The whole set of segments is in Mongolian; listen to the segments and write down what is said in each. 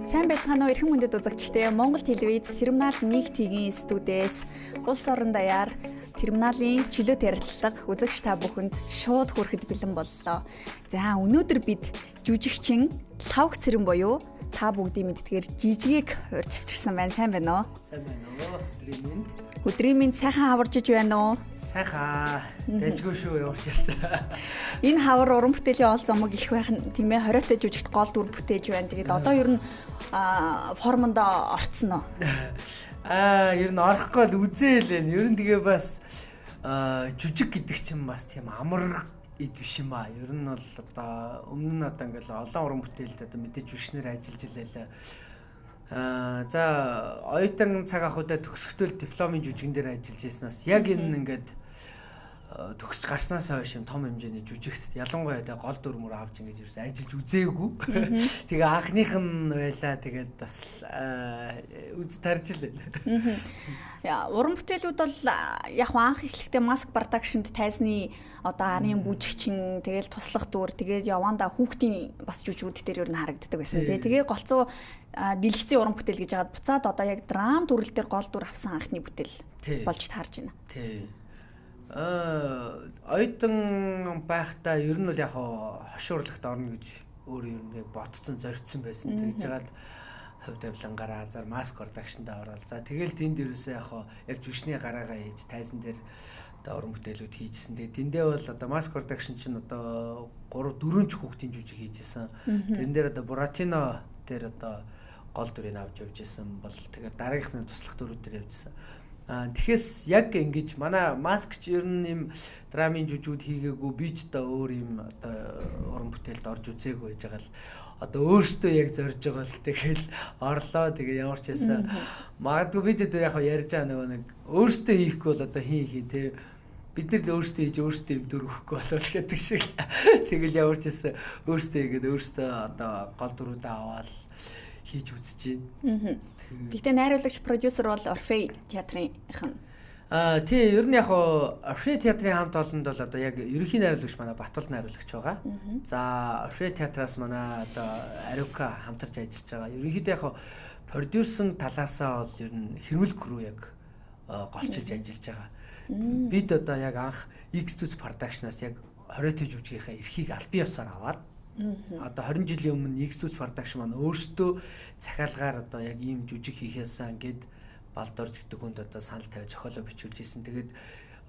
Сайн байцгаана уу эрхэм хүндэт үзэгчдээ. Монгол телевиз Терминал 1 TV-ийн студиэс улс орон даяар терминалын чөлөөт ярилцлага үзэгч та бүхэнд шууд хүрэхэд бэлэн боллоо. За өнөөдөр бид жүжигчин Лавх Цэрэн буюу та бүгдийн мэддгээр жижигийг хуурж авчирсан байна. Сайн байна уу? Сайн байна уу? Өдрийн минь сайхан хаварж иж байна уу? Сайхан. Дэжгүй шүү явуулж ирсэн. Энэ хавар уран бүтээлийн оол зомог их байх нь тийм ээ 20-т жүжигт гол дүр бүтээж байна. Тэгээд одоо ер нь формонд орцсон уу? Ер нь орохгүй л үзээл. Ер нь тэгээ бас жүжиг гэдэг чинь бас тийм амар эд биш юм аа. Ер нь бол одоо өмнө нь одоо ингээл олон уран бүтээлд одоо мэдээж вишнэр ажиллаж илээ. За оюутан цаг ахуйдаа төгсөлтөл дипломын жүжигэн дээр ажиллаж ирснаас яг энэ ингээд төгсч гарснаас хойш юм том хэмжээний жүжигт ялангуяа тэгээ гол дүр мөр авч ингэж ирсэн ажиллаж үзээгүй. Тэгээ анхных нь байла тэгээд бас үз тарж илээ. Яа, уран бүтээлүүд бол яг анх эхлэхдээ Маск Продакшнд тайзны одоо арын бүжигчин тэгэл туслах дүр тэгээд яванда хүүхдийн бас жүжигүүд дээр ер нь харагддаг байсан. Тэгээ голцоо дэлгэцийн уран бүтээл гэж яагаад буцаад одоо яг драм дүрэл дээр гол дүр авсан анхны бүтээл болж таарж байна. Тий. Оюутан байхдаа ер нь бол яг хошуурлагт орно гэж өөр юм яг бодцсон зорьцсон байсан. Тэгж жагаад хувь тавилангаараа зар Маск Продакшнд ороод за тэгэл тэнд ерөөсөө яг жүжигчний гараагаа хийж тайзан дээр одоо уран бүтээлүүд хийжсэн. Тэгээ тэндээ бол одоо Маск Продакшн чинь одоо 3-4 ч хүүхдийн жүжиг хийжсэн. Тэрэн дээр одоо Буратино дээр одоо гол дүрийг авч явж исэн бол тэгээд дараагийнхны туслах дүрүүд дээр явжсэн. Тэгэхээс яг ингэж манай Маск ч ер нь юм драмын жүжигүүд хийгээгүй би ч одоо өөр юм одоо уран бүтээлд орж үзээгүй байж байгаа л одоо өөртөө яг зорж байгаа л тэгэл орлоо тэгээ ямар ч байсан магадгүй бид яг ярьж байгаа нөгөө нэг өөртөө хийхгүй бол одоо хий те бид нар л өөртөө хийж өөртөө юм дүр өгөхгүй болол гэдэг шиг тэгэл ямар ч байсан өөртөө хийгээд өөртөө одоо гол дүрүүдээ аваад хийж үзэж байна. Гэхдээ найруулагч продюсер бол Орфей театрынхан. Тий, ер нь яг Орфей театрын хамт олонд бол одоо яг ерөнхий найруулагч манай Батбол найруулагч байгаа. За Орфей театраас манай одоо Ариука хамтарч ажиллаж байгаа. Ерөнхийдөө яг продюсерын талаасаа бол ер нь Хэрмэл крүү яг голчилж ажиллаж байгаа. Бид одоо яг анх X2 Production-аас яг 20-т жүжигийнхээ эрхийг аль бие ёсоор аваад одоо 20 жилийн өмнө X2 Production маань өөрсдөө захиалгаар одоо яг ийм жүжиг хийхээсэн гээд Балдорж гэдэг хүнд одоо санал тавьж зохиолоо бичүүлж ирсэн. Тэгээд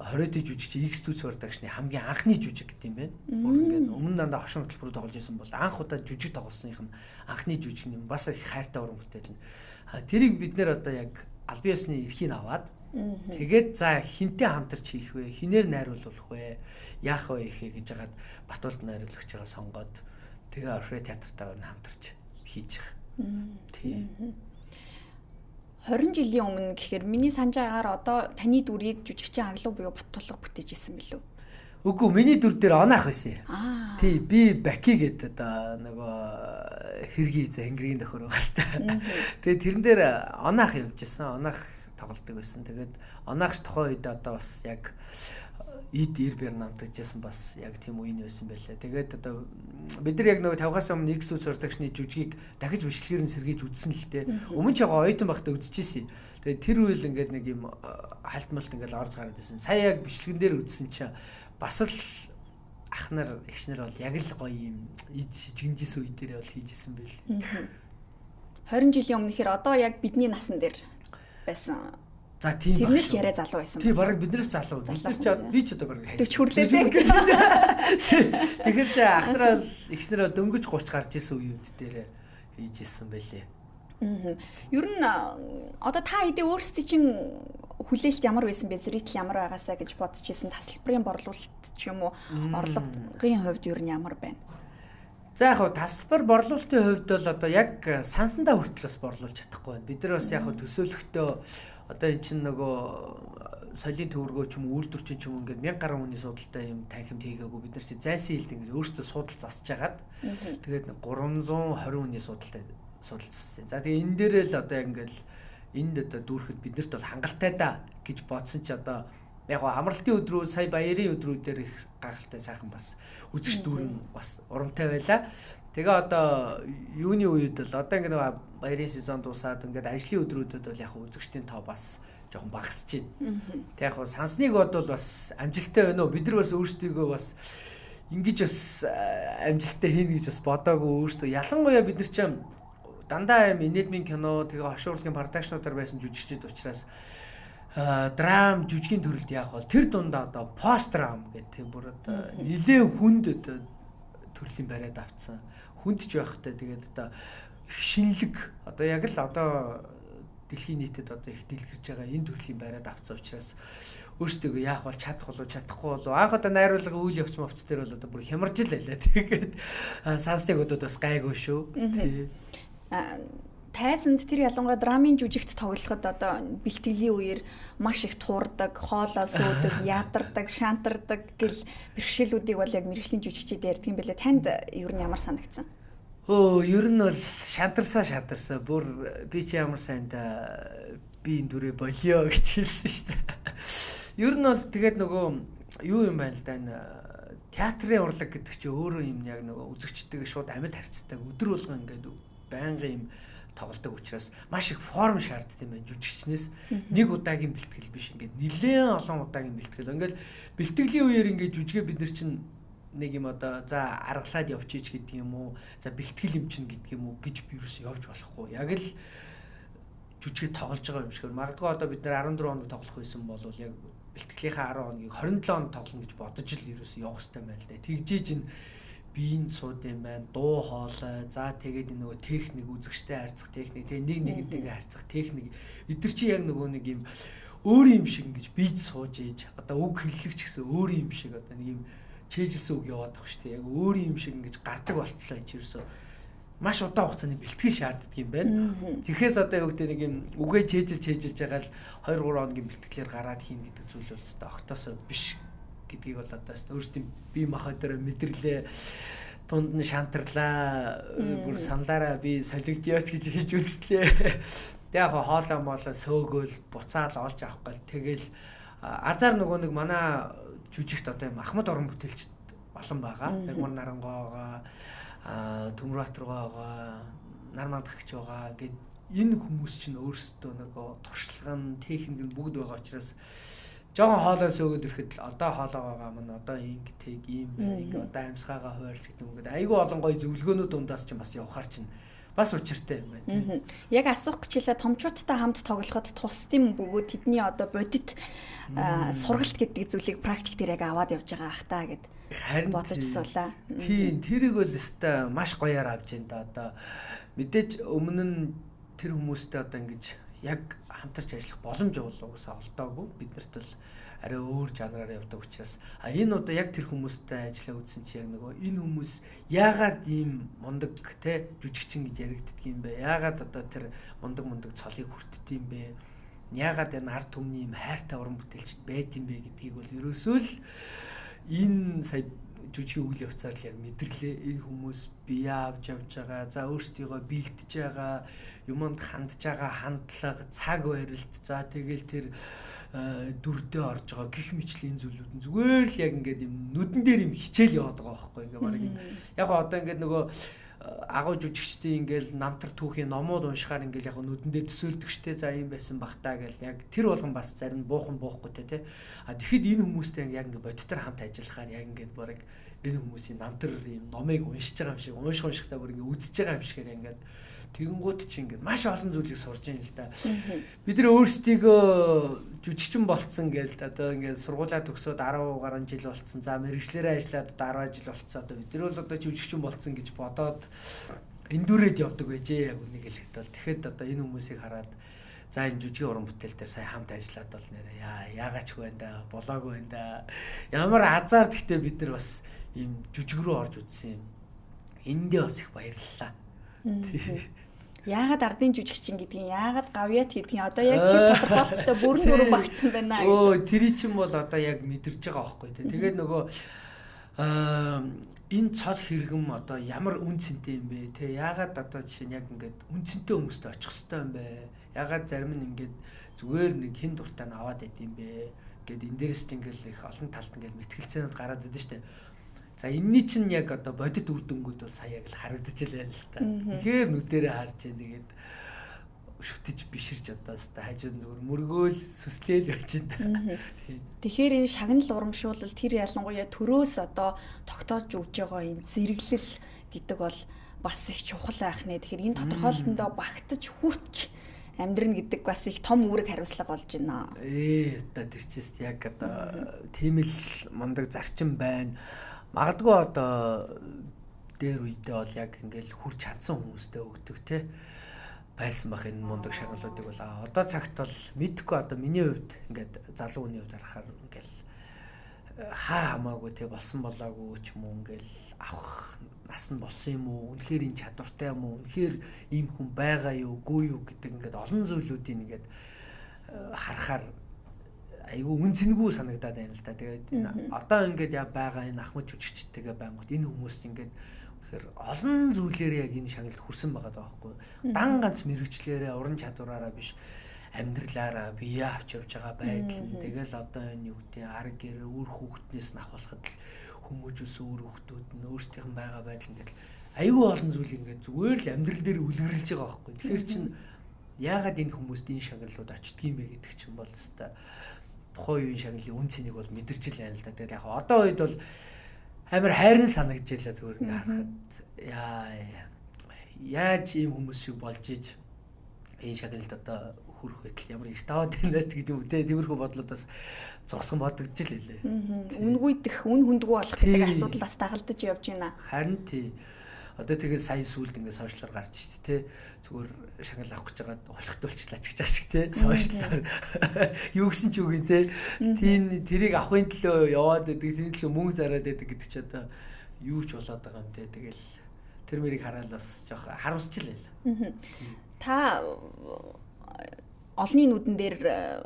20-д жүжигч X2 Production-ы хамгийн анхны жүжиг гэдэг юм байна. Ингээд өмнө дандаа хошин хөтөлбөрөөр тоглож ирсэн бол анх удаа жүжиг тоглосных нь анхны жүжиг юм. Бас их хайртай уран бүтээл нь. Тэрийг бид нэр одоо яг аль биесны эрхийг аваад тэгээд за хинтээ хамтарч хийх вэ? Хинээр найруулах вэ? Яах вэ ихэ гэж хагаад Батболд найруулагчаа сонгоод тэгээ Орфей театртайгаар хамтарч хийж байгаа. Тийм. 20 жилийн өмнө гэхээр миний санаж байгаагаар одоо таны дүрийг жүжигчин Аглуу буюу Баттулга бүтээж исэн билүү? Үгүй миний дүр дээр онаах байсан. Тий, би Баки гэдэг одоо нөгөө хэргийн хэнгэрийн төхөр байгаа л та. Тэгээ тэрэн дээр онаах явж исэн. Онаах тоглодог байсан. Тэгээд онаахч тохоо үед одоо бас яг ид ирбэр намтагжсэн бас яг тийм үеийн байсан байлаа. Тэгээд одоо бид нар яг нөгөө 50-аас өмнө X2 Production-ы жүжигийг дахиж бичлэгээр нь сэргийж үзсэн л дээ. Өмнө ч яг оюутан байхдаа үзчихсэн. Тэгээд тэр үйл ингээд нэг юм халтмалт ингээд орж гараад ирсэн. Сая яг бичлэгэн дээр үзсэн чинь бас л ах нар эгч нар бол яг л гоё юм ид шижигнжсэн үе дээр бол хийжсэн байл. 20 жилийн өмнөхөр одоо яг бидний насан дээр байсан. За тийм байна. Тэрнээс яриа залуу байсан. Тий, бараг биднээс залуу. Бид нар би ч одоо бараг хайж. Хүрлээсээ. Тэгэхээр чи ахнараа ихснэр бол дөнгөж 30 гарч исэн үеуд дээр хийж исэн байлээ. Ер нь одоо та хэдий өөрсдөө чинь хүлээлт ямар байсан бэ? Зритель ямар байгаасаа гэж бодож исэн тасалбарын борлуулалт ч юм уу орлогын хувьд ер нь ямар байна? За яг тасалбар борлуулалтын хувьд бол одоо яг сансандаа хүртэл бас борлуулж чадахгүй байна. Бид нар бас яг төсөөлөхдөө одоо эн чинь нөгөө соёлын төвөргөө ч юм уу үйлдвэр чинь ч юм ингээд 1000 гаруй хүний судалтай юм танхимд хийгээгүй бид нар чи зайсан хилд ингээд өөрсдөө судал засаж хагаад тэгээд 320 хүний судалтай судал зассан. За тэгээ энэ дээрээ л одоо яг ингээд энд одоо дүүрэхэд биднэрт бол хангалттай да гэж бодсон чи одоо яг амралтын өдрүүд сая баярын өдрүүдээр их гайхалтай сайхан бас үзэгч дүүрэн бас урамтай байла. Тэгээ одоо юуны үед л одоо ингээд баярын сезон дуусаад ингээд ажлын өдрүүдэд бол яг үзэгчдийн тоо бас жоохон багасч байна. Тэг яг сансныг бодвол бас амжилттай байна уу? Бид нар бас өөрсдийгөө бас ингэж бас амжилттай хийнэ гэж бас бодоагүй өөрсдөө. Ялангуяа бид нар ч дандаа юм инедмийн кино тэгээ хошуурлын продакшнуудаар байсан жүжигчид учраас драм жүжигийн төрөлд яг бол тэр дундаа одоо пост драм гэдэг бүр одоо нэлээд хүнд одоо төрлийн бариад авцсан. Хүндж байхтай тэгээд одоо их шинэлэг одоо яг л одоо дэлхийн нийтэд одоо их дэлгэрж байгаа энэ төрлийн бариад авцсан учраас өөрсдөө яах бол чадах болов чадахгүй болов анх одоо найруулга үйл явц мовц дээр бол одоо бүр хямарж л байлаа тэгээд сансныг өдөөд бас гайгүй шүү. Тайзанд тэр ялангуяа драмын жүжигт тоглоход одоо бэлтгэлийн үеэр маш их туурдаг, хоолоо суудаг, ядардаг, шантардаг гэл бэрхшээлүүдийг бол яг мэргэжлийн жүжигчид ярьдаг юм байлаа. Танд ер нь ямар санагдсан? Ер нь бол шантарсан. Бүр би чи ямар сайнда би энэ дүрээ болио гэж хэлсэн шүү дээ. Ер нь бол тэгээд нөгөө юу юм байна л да энэ театрын урлаг гэдэг чинь өөрөө юм яг нөгөө үзэгчтэйгээ шууд амьд харьцдаг. Өдөр болгон ингээд байнгын юм тоглодог учраас маш их форм шаарддаг юм байна жүжигчнээс. Нэг удаагийн бэлтгэл биш ингээд нэлээд олон удаагийн бэлтгэл. Ингээд бэлтгэлийн үеэр ингээд жүжигээ бид нар чинь нэг юм одоо за аргалаад явчих гэдэг юм уу, за бэлтгэл юм чинь гэдэг юм уу гэж вирус явж болохгүй. Яг л жүжигээ тоглож байгаа юм шиг. Магадгүй одоо бид нар 14 хоног тоглох байсан бол яг бэлтгэлийнхаа 10 хоногийг 27 хоног тоглоно гэж бодож л вирус явах хэрэгтэй байна л да. Тэгжээж энэ биеийн сууд юм байна, дуу хоолой, за тэгээд нөгөө техник үзэгчтэй харьцах техник, тэгээд нэг нэгнтэйгээ харьцах техник. Эдгэр чи яг нөгөө нэг юм өөр юм шиг ингэж бийж сууж ийж одоо үг хэллэгч гэсэн өөр юм шиг одоо нэг юм чэйжилсэн үг яваад байгаа шүү дээ. Яг өөр юм шиг ингэж гардаг болтлоо энэ ерөөсөө маш удаан хугацааны бэлтгэл шаарддаг юм байна. Тэгэхээс одоо юу гэдэг нэг юм үгээ чэйжилж байгаа л 2 3 хоногийн бэлтгэлээр гараад хийн гэдэг зүйл бол өстой огтоосоо биш гэдгийг бол одоо өөрсдийн бие махбод дээр мэдэрлээ, дунд нь шантарлаа, бүр саналаараа би солигдёоч гэж хийж үзлээ. Тэг яг хоолоо моолоо сөөгөөл буцаал олж авах гал тэгэл азар нөгөө нэг манай жүжигт одоо юм Ахмад орон бүтээлчд олон байгаа. Яг мөр нарангойгоо Төмрөбаатаргойгоо нар мандагч байгаа гэд энэ хүмүүс чинь өөрсдөө нөгөө туршлагын техник нь бүгд байгаа учраас жоохон хоолой сөөгöd ирэхэд л одоо хоолоогоо мань одоо ингэдэг юм байна. Ингээ одоо амьсгаагаа хуваарлж гэдэг юм гээд айгүй олон гоё зөвлөгөөнүүд дундаас чинь бас явахаар чинь бас учиртай юм байна тийм. Яг асуух гэж хэлээ томчуудтай хамт тоглоход тусдын бөгөөд тэдний одоо бодит сургалт гэдэг зүйлийг практик дээр яг аваад явж байгаа ах та гэд бодож суулаа. Тийм тэрийг бол өстой маш гоёар авж байна да одоо мэдээж өмнө нь тэр хүмүүстэй одоо ингэж яг хамтарч ажиллах боломж уусаа олдоогүй биднэрт бол арай өөр жанраар явдаг учраас энэ удаа яг тэр хүмүүстэй ажиллаа үзсэн чи яг нөгөө энэ хүмүүс яагаад ийм мундаг те жүжигчин гэж яригддаг юм бэ? Яагаад одоо тэр мундаг цолыг хүртдэг юм бэ? Яагаад энэ ард түмний юм хайртай уран бүтээлчд байд юм бэ гэдгийг бол ерөөсөө л энэ сая жүжигийн үйл явцаар л яг мэдэрлээ. Энэ хүмүүс бие авч явж байгаа, за өөрсдийгөө бэлтэж байгаа, юмд хандж байгаа хандлага, цаг барилт, за тэгэл тэр дүрдээ орж байгаа гих мэтлийн зүйлүүд нь зүгээр л яг ингээд юм нүдэн дээр юм хичээл яваад байгаа байхгүй ингээд баг юм. Яг одоо ингээд нөгөө агуу жүжигчдийн ингээл намтар түүхийн номууд уншихаар ингээл яг нүдэндээ төсөөлдөг штэ за юм байсан бахтаа гэл яг тэр болгон бас зарим буухан буухгүй те. Тэгэхэд энэ хүмүүстэй яг ингээд бодитор хамт ажиллахаар яг ингээд баг энэ хүмүүсийн намтар юм номыг уншиж байгаа юм шиг уншихтаа бүр ингээд үзэж байгаа юм шигээр ингээд тэгэнгүүт чи ингээд маш олон зүйлийг сурж ийн л да. Бид нэр өөрсдийгөө жүжигчин болцсон гээл одоо ингээд сургуулаа төгсөөд 10 гаруй жил болцсон. За мэрэгчлэрээ ажиллаад 10 жил болцсон. Одоо бид нар бол одоо жүжигчин болцсон гэж бодоод эндүрээд явдаг байжээ яг үнийг хэлэхэд бол тэгэхэд одоо энэ хүмүүсийг хараад за энэ жүжигийн уран бүтээл дээр сая хамт ажиллаад бол нэрээ яагаач вэ да болоогүй вэ да. Ямар азар гэхдээ бид нар бас ийм жүжиг рүү орж үзсэн юм. Эндээ бас их баярлалаа. Яагаад ардын жүжигчин гэдгийг яагаад гавьяат гэдгийг одоо яг тэр тодорхойлолттой бүрэн дөрөв багтсан байна гэж. Тэр чинь бол одоо яг мэдэрч байгаа байхгүй тий. Тэгээд нөгөө энэ цол хэрэгэм одоо ямар үн цэнтэй юм бэ тий. Яагаад одоо жишээ нь яг ингээд үн цэнтэй хүмүүстэй очих хэрэгтэй юм бэ? Яагаад зарим нь ингээд зүгээр нэг хин дуртай нь аваад идэм бэ? Гэт энэ дээрс ч ингээд их олон талд ингээд мэтгэлцээнүүд гараад идэв штэ. За энэний чинь яг одоо бодит үр дүнгууд бол сая яг л харагдаж байна л та. Тэгэхээр нүдэрээ харж байна. Тэгээд шүтэж биширж одоо хэвээр хажууд зүгээр мөргөөл сүслээл байж байна. Тэгэхээр энэ шагнал урамшуулал тэр ялангуяа төрөөс одоо тогтоож өгж байгаа юм зэрэглэл гэдэг бол бас их чухал байх нэ. Тэгэхээр энэ тодорхойлолтондоо багтаж хүрч амьдрын гэдэг бас их том үүрэг хариуцлага болж байна. Одоо тэр чист яг одоо тийм л мундаг зарчим байна. Магадгүй одоо дээр үедээ бол яг ингээл хүрч чадсан хүмүүстэй өгдөг те байсан бах энэ мундаг шагналуудыг бол одоо цагт бол мэдхгүй одоо миний хувьд ингээд залуу хүний хувьд харахаар ингээл хаа хамаагүй те болсон болоогүй ч юм уу ингээл авах нас нь болсон юм уу үнэхээр энэ чадвартай юм уу үнэхээр ийм хүн байгаа юу үгүй юу гэдэг ингээд олон зүйлүүдийг ингээд харахаар айгүй үнцэнгүй санагдаад байна л да. Тэгээд одоо ингээд яа байгаа энэ ахмад жүжигчтэйгээ байнгут энэ хүмүүс ингээд тэгэхээр олон зүйлээрээ яг энэ шагналд хүрсэн байгаа байхгүй. Дан ганц мэрэгчлэрээ уран чадвараараа биш амьдралаараа бие авч явж байгаа байдал нь тэгэл одоо энэ юу гэдэг арга гэр үр хүүхднээс нь авахлахад л хүмүүжүүлсэн үр хүүхдүүд нь өөрсдийнх нь байгаа байдал ингээд айгүй олон зүйл ингээд зүгээр л амьдрал дээр үлгэрлэж байгаа байхгүй. Тэгэхээр чин яагаад энэ хүмүүст энэ шагналууд очдгийм бэ гэдэг чинь бол хэвээр тухайн үеийн шагналын үн цэнийг бол мэдэрч л байна л да. Тэгээд яг одоо үед бол амар хайрын санагдж байлаа зүгээр ингээ харахад яаж ийм хүмүүс шиг болж иж энэ шагналд одоо хүрэх байтал ямар их таваад байна гэдэг юм үү те тиймэрхүү бодлоод бас зогсон бодогдож л хэлээ. Үнгүйдэх үн хүндгүү болох гэдэг асуудал бас дагалдаж явж байна. Харин тий. Одоо тэгээд сая сүлд ингээ сошиалар гарч ирж тий зүгээр шагнал авах гэж байгаад болохдуулчлаач гэж байгаа шиг тий сошиалар юу гэсэн ч үгүй тий тэрийг авахын төлөө яваад байдаг тийм төлөө мөнгө зараад байдаг гэдэг чи одоо юу ч болоод байгаа юм тий тэгэл тэр мэрийг хараад бас жоох харамсчихлаа. Та олонний нүдэн дээр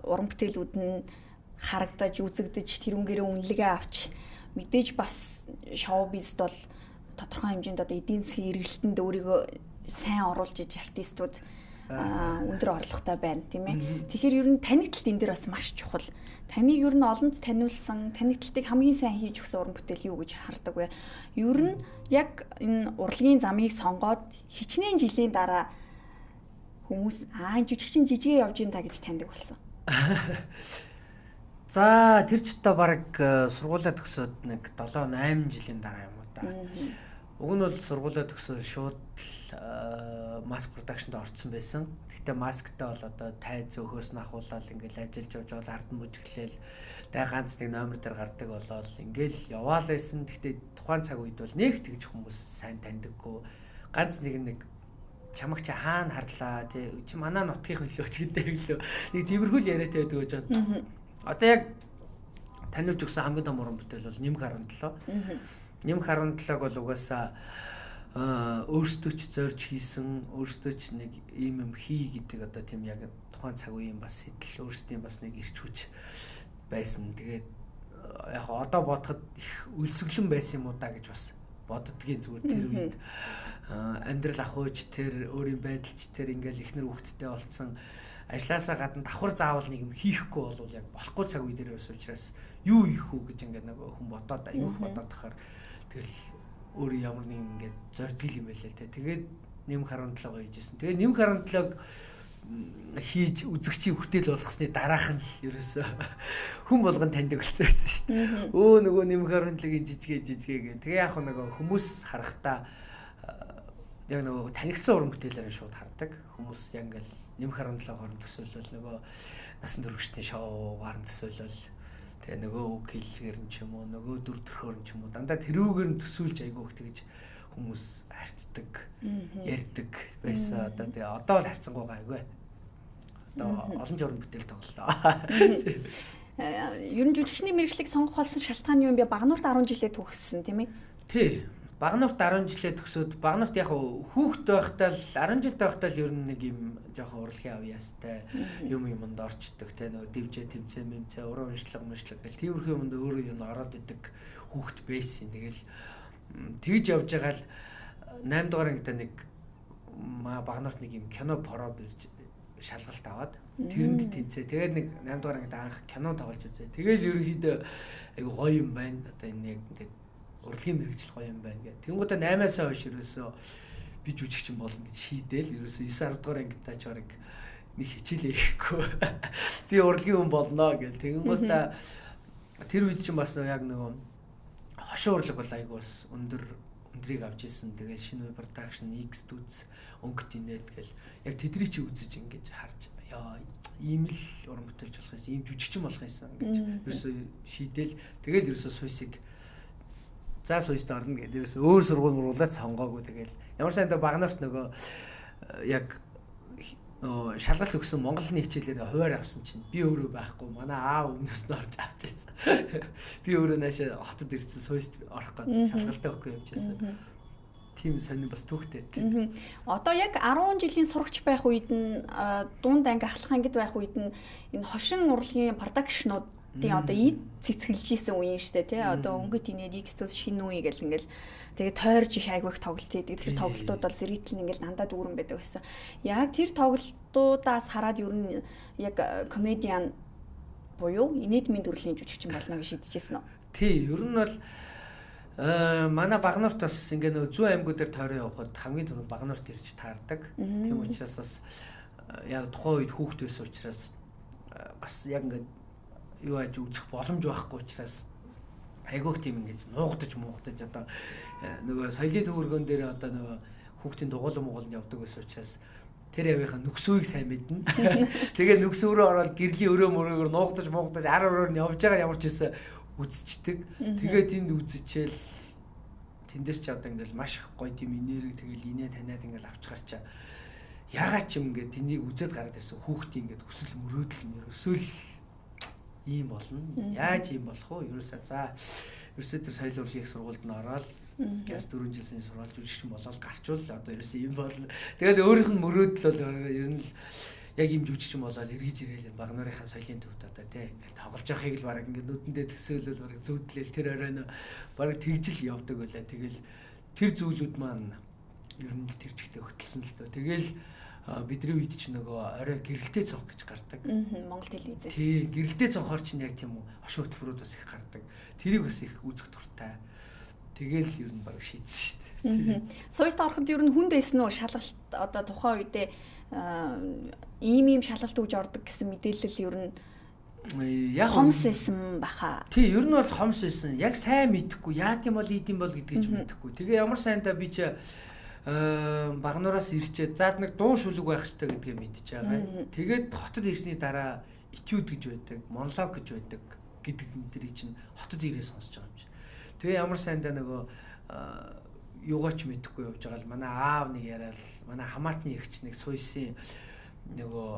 уран бүтээлүүд нь харагдаж үзэгдэж тэрүүнгээрээ үнэлгээ авч мэдээж бас шоу бизнесд бол тодорхой хэмжээнд одоо эдийн засгийн эргэлтэнд өөрийгөө сайн оруулж иж артистууд өндөр орлоготой байна тийм ээ. Тэгэхээр ер нь танигдалт энэ дээр бас маш чухал. Таныг ер нь олонд таниулсан, танигдалтыг хамгийн сайн хийж өгсөн уран бүтээл юу гэж хардаг вэ? Ер нь яг энэ урлагийн замыг сонгоод хичнээн жилийн дараа хүмүүс жүжигчин жижигээ явж ийн та гэж таньдаг болсон. За тэр ч одоо баг сургуулаа төгсөөд нэг 7-8 жилийн дараа юм уу та. Уг нь бол сургуулаа төгсөөд шууд маск продакшнд орсон байсан. Гэхдээ масктай бол одоо тайз өөхөөс нь ахуулаад ингээл ажиллаж явж байгаа ард нь бүжиглээл дай ганц нэг номер дээр гардаг болоод ингээл яваал байсан. Гэхдээ тухайн цаг үед бол нэг тэгж хүмүүс сайн таньдаггүй. Ганц нэг чамаг чи хаана харлаа тий чи манаа нутгийн хөлөөч гэдэг лөө нэг тиймэрхүү л яриатай байдаг гэж бод. Одоо яг таниулж өгсөн хамгийн том уран бүтээл бол Нэмх 17. Нэмх 17-г бол угаасаа өөрсдөө ч зорж хийсэн, өөрсдөө ч нэг ийм юм хий гэдэг одоо тийм яг тухайн цаг үеийн бас сэтэл өөрсдийн бас нэг ирч хүч байсан. Тэгээд яг одоо бодоход их өлсгөлэн байсан юм уу да гэж бас боддгийн зүгээр тэр үед амьдрал ахуйч тэр өөрийн байдалч тэр ингээл ихнэр хүүхдтэй болцсон ажлаасаа гадна давхар заавал нэг юм хийхгүй бол яг болохгүй цаг үе дээр байсан учраас юу хийх үү гэж ингээд нэг хүн бодоод аюух бодоод тахаар тэгэл өөр ямар нэг ингээд зордгил юм байлаа л те. Тэгээд Нэмх 17-г хийжсэн. Тэгээд Нэмх 17-г хийж үзэгчийн хүртэл болгосны дараах нь ерөөсөө хүн болгон таньдаг болсон байсан шүү дээ. Нөгөө Нэмх 17-гийн жижигэ гэх. Тэгээ яг нөгөө хүмүүс харахтаа яг нөгөө танигдсан уран бүтээлээр шууд хардаг. Хүмүүс яг ингээл Нэмх 17-гаар төсөөлөл нөгөө насан туршидын шоугаар төсөөлөл тэгээ нөгөө үг хэллэгээр нь ч юм уу нөгөө дүр төрхөөр нь ч юм уу дандаа тэрүүгээр нь төсөөлж айгуу их тэгж хүмүүс харцдаг, ярьдаг байсан. Одоо тэгээ одоо л харцсангүй гайгүй. Одоо олон журам бүтээл тоглолоо. Ер нь жүжигчний мэргэжлийг сонгох болсон шалтгаан юу юм бэ? Багнуурт 10 жилээ төгссөн тийм ээ? Тий. Багнуурт 10 жилээ төгсөөд Багнуурт яг хүүхэд байхдаа л 10 жил байхдаа л ер нь нэг юм жоохон урлагийн авьяастай юмд орчдөг те нөгөө дивжээ тэмцээ мэмцээ уран уншлаг мэршлэг гэл тиймэрхүү юмд өөрөө ер нь ороод идэг хүүхэд байсан. Тэгэл тэгж явж байгаа л 8 дугаар ангида нэг Багнуурт нэг юм кино поро бирж шалгалт аваад тэрэнд тэнцээ. Тэгээд нэг 8 дугаар ангида анх кино тоглож үзээ. Тэгэл ерөнхийдөө айгу гоё юм байна. Одоо энэ яг ингээд урлагийн мэрэгжил гоё юм байна гэх. Тэнгуудаа 8-аас хойш ерөөсөө би жүжигчин болно гэж шийдээл ерөөсөө 9-10 дугаар ангидаа ч бараг нэг хичээлээ хийхгүй. Би урлагийн хүн болно гэл. Тэнгуудаа тэр үед чинь бас яг нөгөө хошин урлаг бол айгу бас өндрийг авч ирсэн. Тэгээд шинэ production X дүүц өнгөт инээд гэл яг тэдний чи үзэж ингэж харж яа ийм л уран бүтээлч болох юм, ийм жүжигчин болох юм гэж ерөөсөө шийдээл. Тэгэл ерөөсөө суйсыг за суйст орно гэдэг. Ерөөсөө өөр сургууль мөрүүлээд сонгоогүй. Тэгэл ямар сайн да багнаарт нөгөө яг шалгалт өгсөн Монголын хичээлээр хуваар авсан чинь би өөрөө байхгүй манай аав өмнөөс нь орж авч байсан. Би өөрөө наашаа хотод ирсэн суйст орох гэж шалгалтаа өгөхгүй явж байсан. Тийм сонир бас түүхтэй. Одоо яг 10 жилийн сурагч байх үед нь дунд анги ахлах ангид байх үед нь энэ хошин урлагийн продакшнуудын одоо эд цэцгэлж исэн үеийн штэ тий. Одоо өнгөт инээд X-төс шинэ үе гэл ингээл тэгээ тойрж их айгүйх тоглолт хийдэг. Тэр тоглолтууд бол зэрэгтэл ингээл дандаа дүүрэн байдаг байсан. Яг тэр тоглолтуудаас хараад ер нь яг комедиан буюу инээдмийн төрлийн жүжигчин болно гэж шийдэжсэн үү? Тий, ер нь бол манай багнуурт бас ингээ нөө зүүн аймагуд дээр тойроо явахад хамгийн түрүү багнуурт ирж таардаг. Тийм учраас бас яг тухайн үед хүүхэд байсан учраас бас яг ингээ юу аж үзэх боломж байхгүй учраас айгүйх тийм ингэж нуугдаж одоо нөгөө соёлын төвөргөн дээр одоо нөгөө хүүхдийн дугуйлан мууланд явдаг байсан учраас тэр явийнхаа нөхсөөийг сайн мэднэ. Тэгээ нөхсөө рүү ороод гэрлийн өрөө мөрөөгөр нуугдаж ар өрөөр нь явж байгаа ямар ч байсан үзчихдэг. Тэгээд энд үзчихэл тэндээс ч одоо ингээл маш их гоё тийм энерги тэгэл инээ таниад ингээл авчгарчаа. Ягаад ч юм ингээд тэнийг үзээд гараад ирсэн хүүхдийн ингээд хүсэл мөрөөдөл нь ерөөсөө ийм болно. Яаж ийм болох вэ? Ерөөсөө ерөөсөө тэр соёл урлагийн сургуульд нь ороод газ 4 жилийн сургууль жүжигчин болоод гарчвал одоо ерөөсөө ийм болно. Тэгэл өөрийнх нь мөрөөдөл бол ер нь л яг юм жүжигчин болоод эргэж ирээл багнуурынхаа соёлын төвд одоо тий ингээл тоглож явахыг л бараг ингээд нүдэндээ төсөөлөл бараг зүудлээл тэр оройно бараг тэгжил явдаг байлаа. Тэгэл тэр зүйлүүд маань ер нь л тэр чигтээ хөтлсөн л дөө. Тэгэл бидний үед ч нөгөө орой гэрэлтэй цонх гэж гардаг. Монгол телевизээр. Тий, гэрэлтэй цонхоор чинь яг тийм үү хошин хөтөлбөрүүд бас их гардаг. Тэрийг бас их үзэх дуртай. Тэгэл ер нь бараг шийдсэн шүү дээ. Суйст ороход ер нь хүнд байсан уу шалгалт одоо тухайн үедээ ийм шалгалт өгж ордог гэсэн мэдээлэл ер нь яг хомс байсан баха. Тий, ер нь бол хомс байсан. Яг сайн мэдэхгүй, яат юм бол ийд юм бол гэдгийг ч мэдэхгүй. Тэгээ ямар сайндаа би ч багнуураас ирчээд заад нэг дуу шүлэг байх хэрэгтэй гэдгээ мэдчихэж байгаа. Тэгээд хотод ирсний дараа этюд гэж байдаг, монолог гэж байдаг гэдэг энэ чинь хотод ирээ сонсож байгаа юм чи. Тэгээ ямар сайндаа нөгөө юугаач мэдэхгүй явж байгаа л манай аав нэг яриад манай хамаатны эгч нэг суйсын нөгөө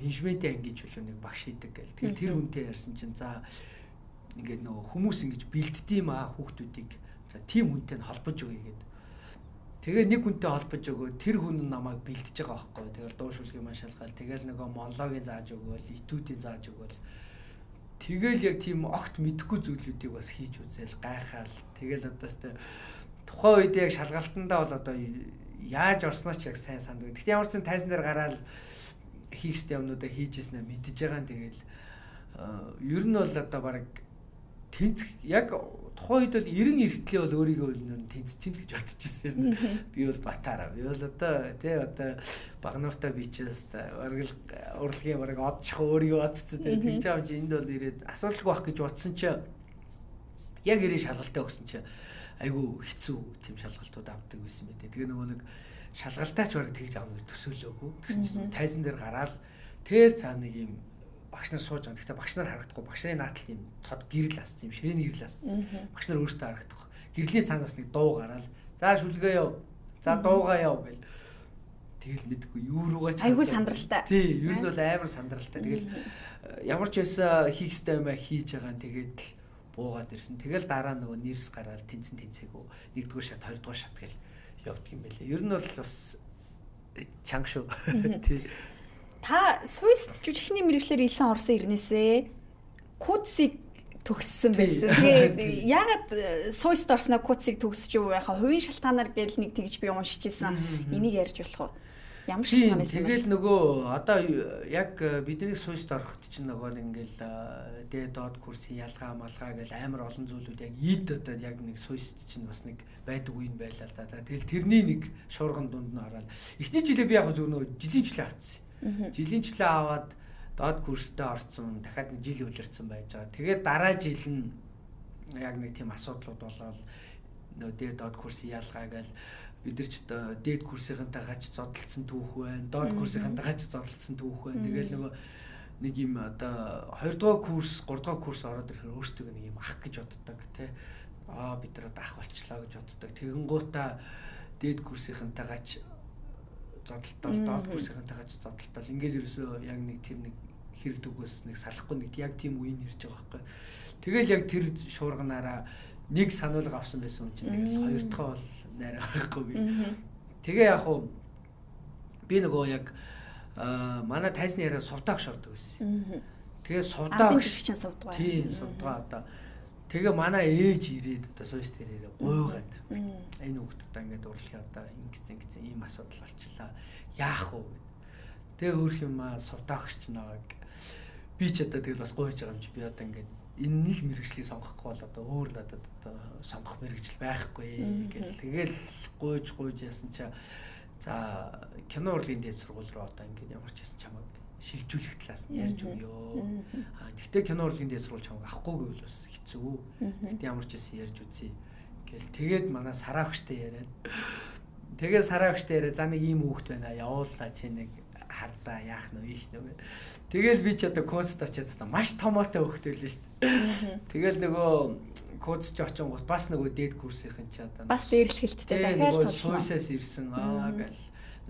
менежментийн анги гэж үлээ нэг багш идэг гэл. Тэгэл тэр хүнтэй ярьсан чинь за ингээд нөгөө хүмүүс ингэж бэлддэм хүүхдүүдийг за тийм хүнтэй нь холбож өгье гэдэг. Тэгээ нэг хүнтэй холбож өгөө тэр хүн намайг бэлдэж байгаа байхгүй. Тэгэл дуу шүлгийн маань шалгаал. Тэгэл нөгөө монологийн зааж өгөөл, этюдийн зааж өгөөл. Тэгэл яг тийм огт мэдэхгүй зүйлүүдийг бас хийж үзээл гайхаал. Тэгэл одоос тухайн үед яг шалгалтандаа бол одоо яаж орсноо ч яг сайн санддаг. Гэхдээ ямар ч сан тайзан дээр гараад хийх ёстой юмнуудаа хийж ирснэ мэдж байгаа. Тэгэл ер нь бол одоо баг тэнцэх яг тухайн үед бол 90 эртлээ бол өөрийгөө нөр тэнцэж л гэж бодож ирсэн юм. Би бол батаараа. Би бол одоо тий одоо багнууртаа бичээс бараг урлагийн бараг одчих өөрийгөө одцсон тий тэгж байгаа юм чи энд бол ирээд асуудалгүй байх гэж бодсон чи яг ирээ шалгалтаа өгсөн чи айгүй хэцүү тийм шалгалтууд авдаг байсан мэт. Тэгээ нөгөө нэг шалгалтаач бараг тэгж авах гэж төсөөлөөгүй. Тэгсэн чинь тайзан дээр гараад тэр цаана нэг юм багш нар сууж байгаа. Гэхдээ багш нар харагдахгүй. Багш нарын наатал юм тод гэрэл асцсан юм. Ширээний гэрэл асцсан. Багш нар өөрсдөө харагдахгүй. Гэрлийн цаанаас нэг дуу гараад за шүлгээ яв. За дуугаа яв гэл. Тэгэл мэдгүй юу руугаа ч айгүй сандралтай. Тий, ер нь бол амар сандралтай. Тэгэл ямар ч байсан хийх ёстой юм хийж байгаа. Тэгээд л буугаад ирсэн. Тэгэл дараа нөгөө нэрс гараад тэнцээгүү. Нэгдүгээр шат, хоёрдугаар шат гэл явдаг юм байлээ. Ер нь бол бас чанга шүү. Тий. Та Суйст жүжигчний мэргэжлэр илсэн орсон ирнээсээ курсыг төгссөн байсан. Тэгээд яагаад Суйст орсноо курсыг төгсөж юу яхаа хувийн шалтгаанаар гэл нэг тэгж би уншиж исэн. Энийг ярьж болох уу? Ямар шалтгаан байсан бэ? Тэгэл нөгөө одоо яг бидний суйст ороход чинь нөгөө ингээл дээд доод курсын ялгаа малгаа гэл амар олон зүйлүүд яг ид одоо яг нэг суйст чинь бас нэг байдаг үе байлаа л да. За тэгэл тэрний нэг шуурган дунд нь ороод эхний жилээ би яг зөв нөгөө жилийн жилээ авчихсан. Жилийн жилээ аваад доод курстэй орсон дахиад нэг жил үлэрсэн байж байгаа. Тэгээд дараа жил нь яг нэг тийм асуудлууд болоод нөгөө дээд доод курсын ялгаа гэл бид нар ч дээд курсынхантайгаа ч зодтолцсон түүх байна. Доод курсынхантайгаа ч зодтолцсон түүх байна. Тэгэл нөгөө нэг юм одоо 2 дугаар курс, 3 дугаар курс ороод ирэхээр өөрсдөө нэг юм ах гэж боддог тий. Бид нар одоо ах болчлаа гэж боддог. Тэгэнгуутаа дээд курсынхантайгаа ч зодтолтол, доод курсынхантайгаа ч зодтолтол. Ингээл ерөөсөө яг нэг тэр нэг хэрэг дүгээс нэг салахгүй нэг яг тийм үеийн ирж байгаа байхгүй. Тэгэл яг тэр шуурганаараа нэг сануулга авсан байсан юм чинь тэгэл хоёр дахь бол найраа байхгүй гэл. Тэгээ яг уу би нөгөө яг манай тайзны яриа сувдаа гэж ордог байсан. Тэгээ сувдаа чинь сувдгаа. Тийм сувдгаа одоо тэгээ манай ээж ирээд одоо сууж тэрээр гуйгаад энэ хүүхд одоо ингээд урлагийн одоо ингэсэн ийм асуудал болчлаа. Яах вэ гэд. Тэгээ хөөх юм сувдаа гэж нааг би ч одоо тэгэл бас гуйж байгаа юм чи би одоо ингээд энэ нэг мэрэгжлийг сонгохгүй бол одоо өөр надад одоо сонгох мэрэгжил байхгүй гэл тэгэл гуйж яасан чаа за кино урлагийн дээд сургууль руу одоо ингээд ямар ч яасан чамайг шилжүүлэх талаас нь ярьж өгөө. Гэхдээ кино урлагийн дээд сургууль чамайг авахгүй гэвэл бас хэцүү. Гэхдээ ямар ч яасан ярьж үзье гэл тэгээд манай сараа өгчтэй яриад тэгээд сараа өгчтэй яриад за нэг ийм хүүхэд байна явууллаа чи нэг хардаа яах нь ийх нүг. Тэгэл би ч одоо коцд очиад маш томоотой хөхтэй л шүү дээ. Тэгэл нөгөө коцч очингууд бас нөгөө дээд курсийнхэн ч одоо бас дээрлэхэлттэй дахиад тулсан. Суйсаас ирсэн гэл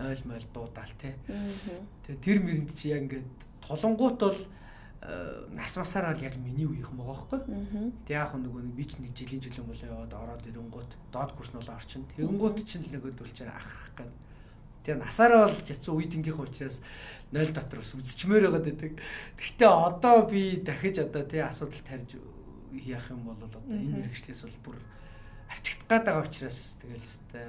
0 мөл дуудаал тий. Тэгээ тэр мэрэнд чи яг ингээд тулангуут бол нас масаар бол яг миний үеийнхэн байгаа байхгүй. Тэг яг нөгөө нэг би ч нэг жилийн жилэн болоо яваад ороод ирэнгууд доод курс нь бол орчин. Тэгэнгүүт чинь л нөгөө дүүлчээр ахах гэдэг. Тэгээ насаараа бол яцсан үеийнхийнх учраас 0 дотор ус үзчмээр байгаад байдаг. Гэхдээ одоо би дахиж одоо тий асуудал тарьж яах юм бол одоо энэ мэрэгчлээс бол бүр арчигдах гээд байгаа учраас тэгэл өстэй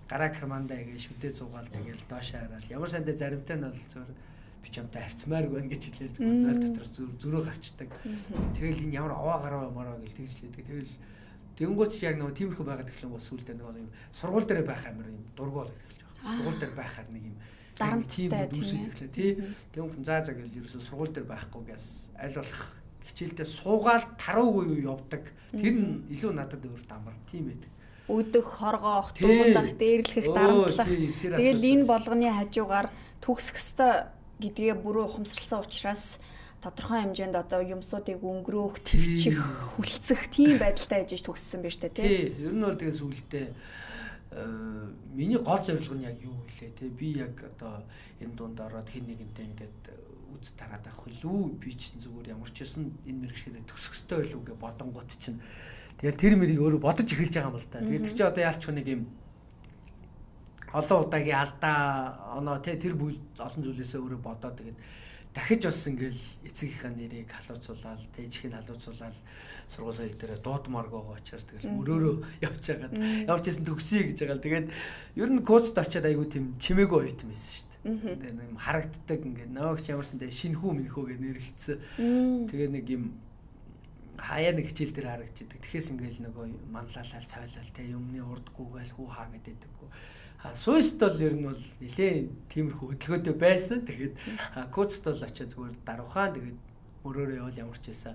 гараа кремандаа гэж шүдээ зугаал тэгэл доош хараад ямар сандаа заримтай нь бол зөв би ч юмтай харьцмааргүй байна гэж хэлээ зөв 0 дотроос зөрөө гарчдаг. Тэгэл энэ ямар аваа гараа мараа гэж тэгжлээдэг. Тэгэл тэнгуут чи яг нөгөө тиймэрхүү байгаад эхлэн гоо сүулдэ нөгөө юм сургууль дээр байх амир юм дургуул эхэлж байгаа. Сургууль дээр байхаар нэг юм тийм үүсэж ирлээ тий. Тэгвэл за гэж ерөөсө сургууль дээр байхгүйгээс аль болох хичээлдээ суугаал таруугүй юу явдаг. Тэр нь илүү надад өөр дамар тийм ээ. Өдөх, хоргоох, дуудах, дээрлэх, дарамтлах. Тэгэл энэ болгоны хажуугаар төгсөх ёстой гэдгээ бүрөө ухамсарласан учраас тодорхой хэмжээнд одоо юмсуудыг өнгөрөөх, твчих, хүлцэх тийм байдалтай ажиж төгссөн байж та тий. Ер нь бол тэгээс үлдээ миний гол зорилго нь яг юу вэ те би яг одоо энэ дунд ороод хин нэгэнтэй ингээд үз тараад авах хөлөө би чинь зүгээр ямар ч байсан энэ мэрэгчлэрээ төгсөх ёстой байлгүй гэж бодонгууд чинь тэгэл тэр мэрийг өөрөө бодож эхэлж байгаа юм л да. Тэгээд чи одоо яалч нэг юм олон удаагийн алдаа оноо те тэр бүл олон зүйлээсээ өөрөө бодоод тэгээд дахиж бас ингээл эцэгийнхээ нэрийг халууцуулаад тэжхийн халууцуулаад сургууль соёл дээр дуудмаарг байгаа учраас тэгэл өрөөрөө явж байгаа. Явж исэн төгсөе гэж байгаа. Тэгээд ер нь коцд очиад айгүй тийм чимээгүй ойтон байсан шүү дээ. Тэгээд нэг харагддаг ингээд нөгөөч ямарсан дээр шинхүү минхүү гэж нэрлэлцсэн. Тэгээд нэг юм хаяа нэг хичээл дээр харагддаг. Тэгэхээс ингээл нөгөө манлайлал цайлал те юмны урдгүйгээл хүү хаа гэдэггүй. Суйст бол ер нь бол нэлээ тиймэрхүү хөдөлгөөтэй байсан. Тэгээд коцд бол очиад зүгээр даруухаа тэгээд өрөөрөө явал ямар ч байсан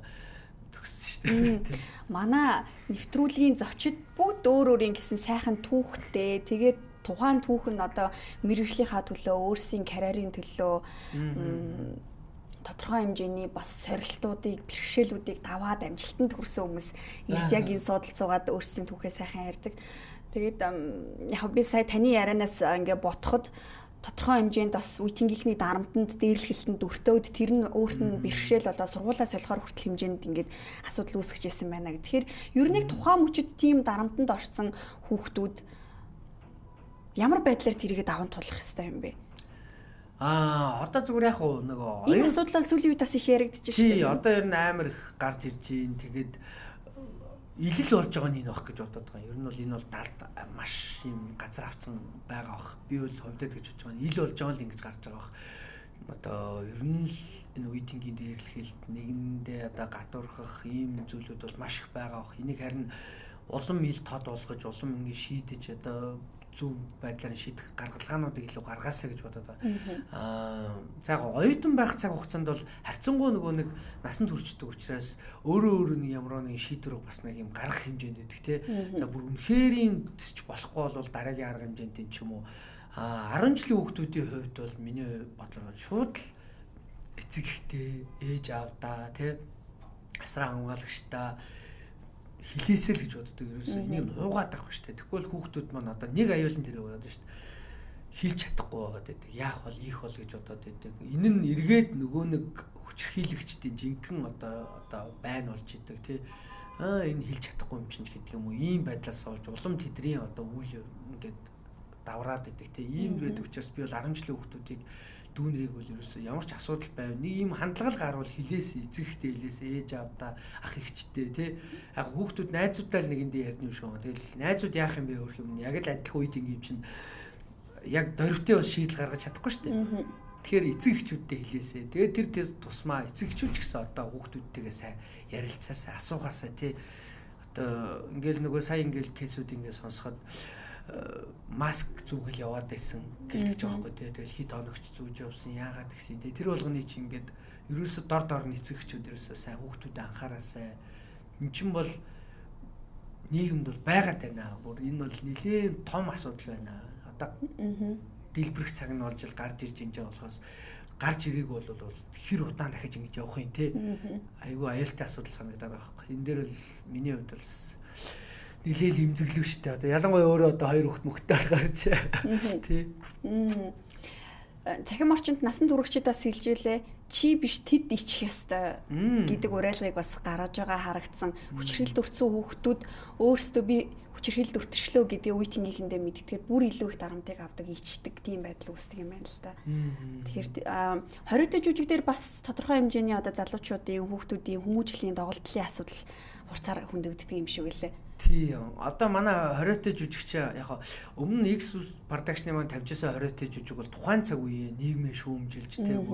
төгссөн шүү дээ. Манай нэвтрүүлгийн зочид бүгд өөр өөрийн гэсэн сайхан түүхтэй. Тэгээд тухайн түүх нь одоо мэрэгжлийнхаа төлөө, өөрсдийн карьерийн төлөө тодорхой хэмжээний бас сорилтуудыг, бэрхшээлүүдийг даваад амжилтанд хүрсэн хүмүүс ирж яг энэ суудалд суугаад өөрсдийн түүхээ сайхан ярьдаг. Тэгээд яг би сая таны ярианаас ингээ бодоход тодорхой хэмжээнд бас үеийнхний дарамтанд дээрлэхэлтэнд өртөөд тэр нь өөрт нь бэрхшээл болоо сургуулаас солихоор хүртэл хэмжээнд ингээд асуудал үүсгэж ирсэн байна. Тэгэхээр ер нь тухайн мөчөд тийм дарамтанд орсон хүүхдүүд ямар байдлаар тэрийгэ даван тулах ёстой юм бэ? Одоо зүгээр яг нөгөө энэ асуудал сүүлийн үед бас их яригдчих шүү дээ. Тий, одоо ер нь амар их гарч ирж байна. Тэгээд илэл болж байгаа нь энэ баг гэж бодоод байгаа. Ер нь бол энэ бол далд маш юм газар авцсан байгаа бах. Би бол хөвдөд гэж бодож байгаа. Ил болж байгаа л ингэж гарч байгаа бах. Одоо ер нь л энэ үеийнгийн дээрлэхэлд нэгэндээ одоо гадуурхах ийм зүйлүүд бол маш их байгаа бах. Энийг харин улам ил тод болгож улам ингэ шийдэж одоо зөв байдлаар шийдэх гаргалгаануудыг илүү гаргаасаа гэж бодоод байгаа. За яг оюутан байх цаг хугацаанд бол харьцангуй нөгөө нэг насанд хүрчдэг учраас өөрөө нэг ямар нэгэн шийдвэр бас нэг юм гаргах хэмжээнд байдаг те. За бүр үнэхэрийн төсч болохгүй бол дараагийн арга хэмжээнд ч юм уу 10 жилийн хүүхдүүдийн хувьд бол миний бодлоор шууд л эцэг ихтэй ээж аавдаа те асраа хамгаалагчтай хилээсэл гэж боддог ерөөсөө энийг нуугаад авахгүй шүү дээ. Тэгвэл хүүхдүүд маань одоо нэг аюулын тэр яваад шүү дээ. Хийлж чадахгүй байгаад байдаг. Яах бол их бол гэж бодоод байдаг. Энэ нь эргээд нөгөө нэг хүчрхийлэгчдийн жинхэнэ одоо байна болж идэг тий. Энэ хийлж чадахгүй юм чинь гэдэг юм уу. Ийм байдлаас олж улам тэдний одоо үйл ингээд давраад идэг тий. Ийм байдаг учраас би бол 10 жилийн хүүхдүүдийг дүүнрийг бол ерөөсөө ямар ч асуудал байв нэг юм хандлага гарвал хилээс эцэгтэй хилээс ээж аавдаа ах эгчтэй тий яг хүүхдүүд найзуудтай л нэгэндээ ярьдсан юм шиг байна. Тэгэл найзууд яах юм бэ өөр юм яг л адилхан үед юм чинь яг дөрвтэй бас шийдэл гаргаж чадахгүй шүү дээ. Тэгэхээр эцэг эхчүүдтэй хилээсээ тэгээд тэр тусмаа эцэг эхчүүд ч гэсэн одоо хүүхдүүдтэйгээ сайн ярилцаасаа асуугаасаа тий одоо ингээл нөгөө сая ингээл кейсүүд ингээд сонсоход маск зүгэл яваад байсан гэлж байгаа байхгүй тий. Тэгэл хит хоногч зүүж явсан яагаад гэсэн тий. Тэр болгоны чи ингээд ерөөсө дор дорны эцэгчүүд ерөөсө сайн хүүхдүүдэд анхаараасай. Эн чин бол нийгэмд бол байгаад байна. Бүр энэ бол нэлээд том асуудал байна. Одоо дэлбэрэх цаг нь болж л гарч ирж байгаа болохоос гарч ирээг бол хэр удаан дахиж ингэж явах юм тий. Айгүй аюултай асуудал санагдаад байгаа байхгүй. Энэ дээр бол миний хувьд бол нэлээл имзэглэв шүү дээ. Одоо ялангуяа өөрөө одоо хоёр хүүхэд мөхтэй гарч тий. Цахим орчинд насан туршид бас хэлжүүлээ. Чи биш тэд ичих ёстой гэдэг уриалгыг бас гаргаж байгаа харагдсан. Хүчрхийлд өртсөн хүүхдүүд өөрсдөө би хүчрхийлд өртөрчлөө гэдэг үеийнхэндээ мэддгээр бүр илүү их дарамтыг авдаг, ичдэг тийм байдал үүсдэг юм байна л да. Тэгэхээр хориотой жүжиг дээр бас тодорхой хэмжээний одоо залуучуудын хүүхдүүдийн хүмүүжлийн доголдлын асуудал хурцаар хөндөгддөг юм шиг үлээ. Тийм. Одоо манай хориотой жүжигч яг өмнө нь X продакшны маань тавьжсэн хориотой жүжиг бол тухайн цаг үеийн нийгмээ шүүмжилж тэр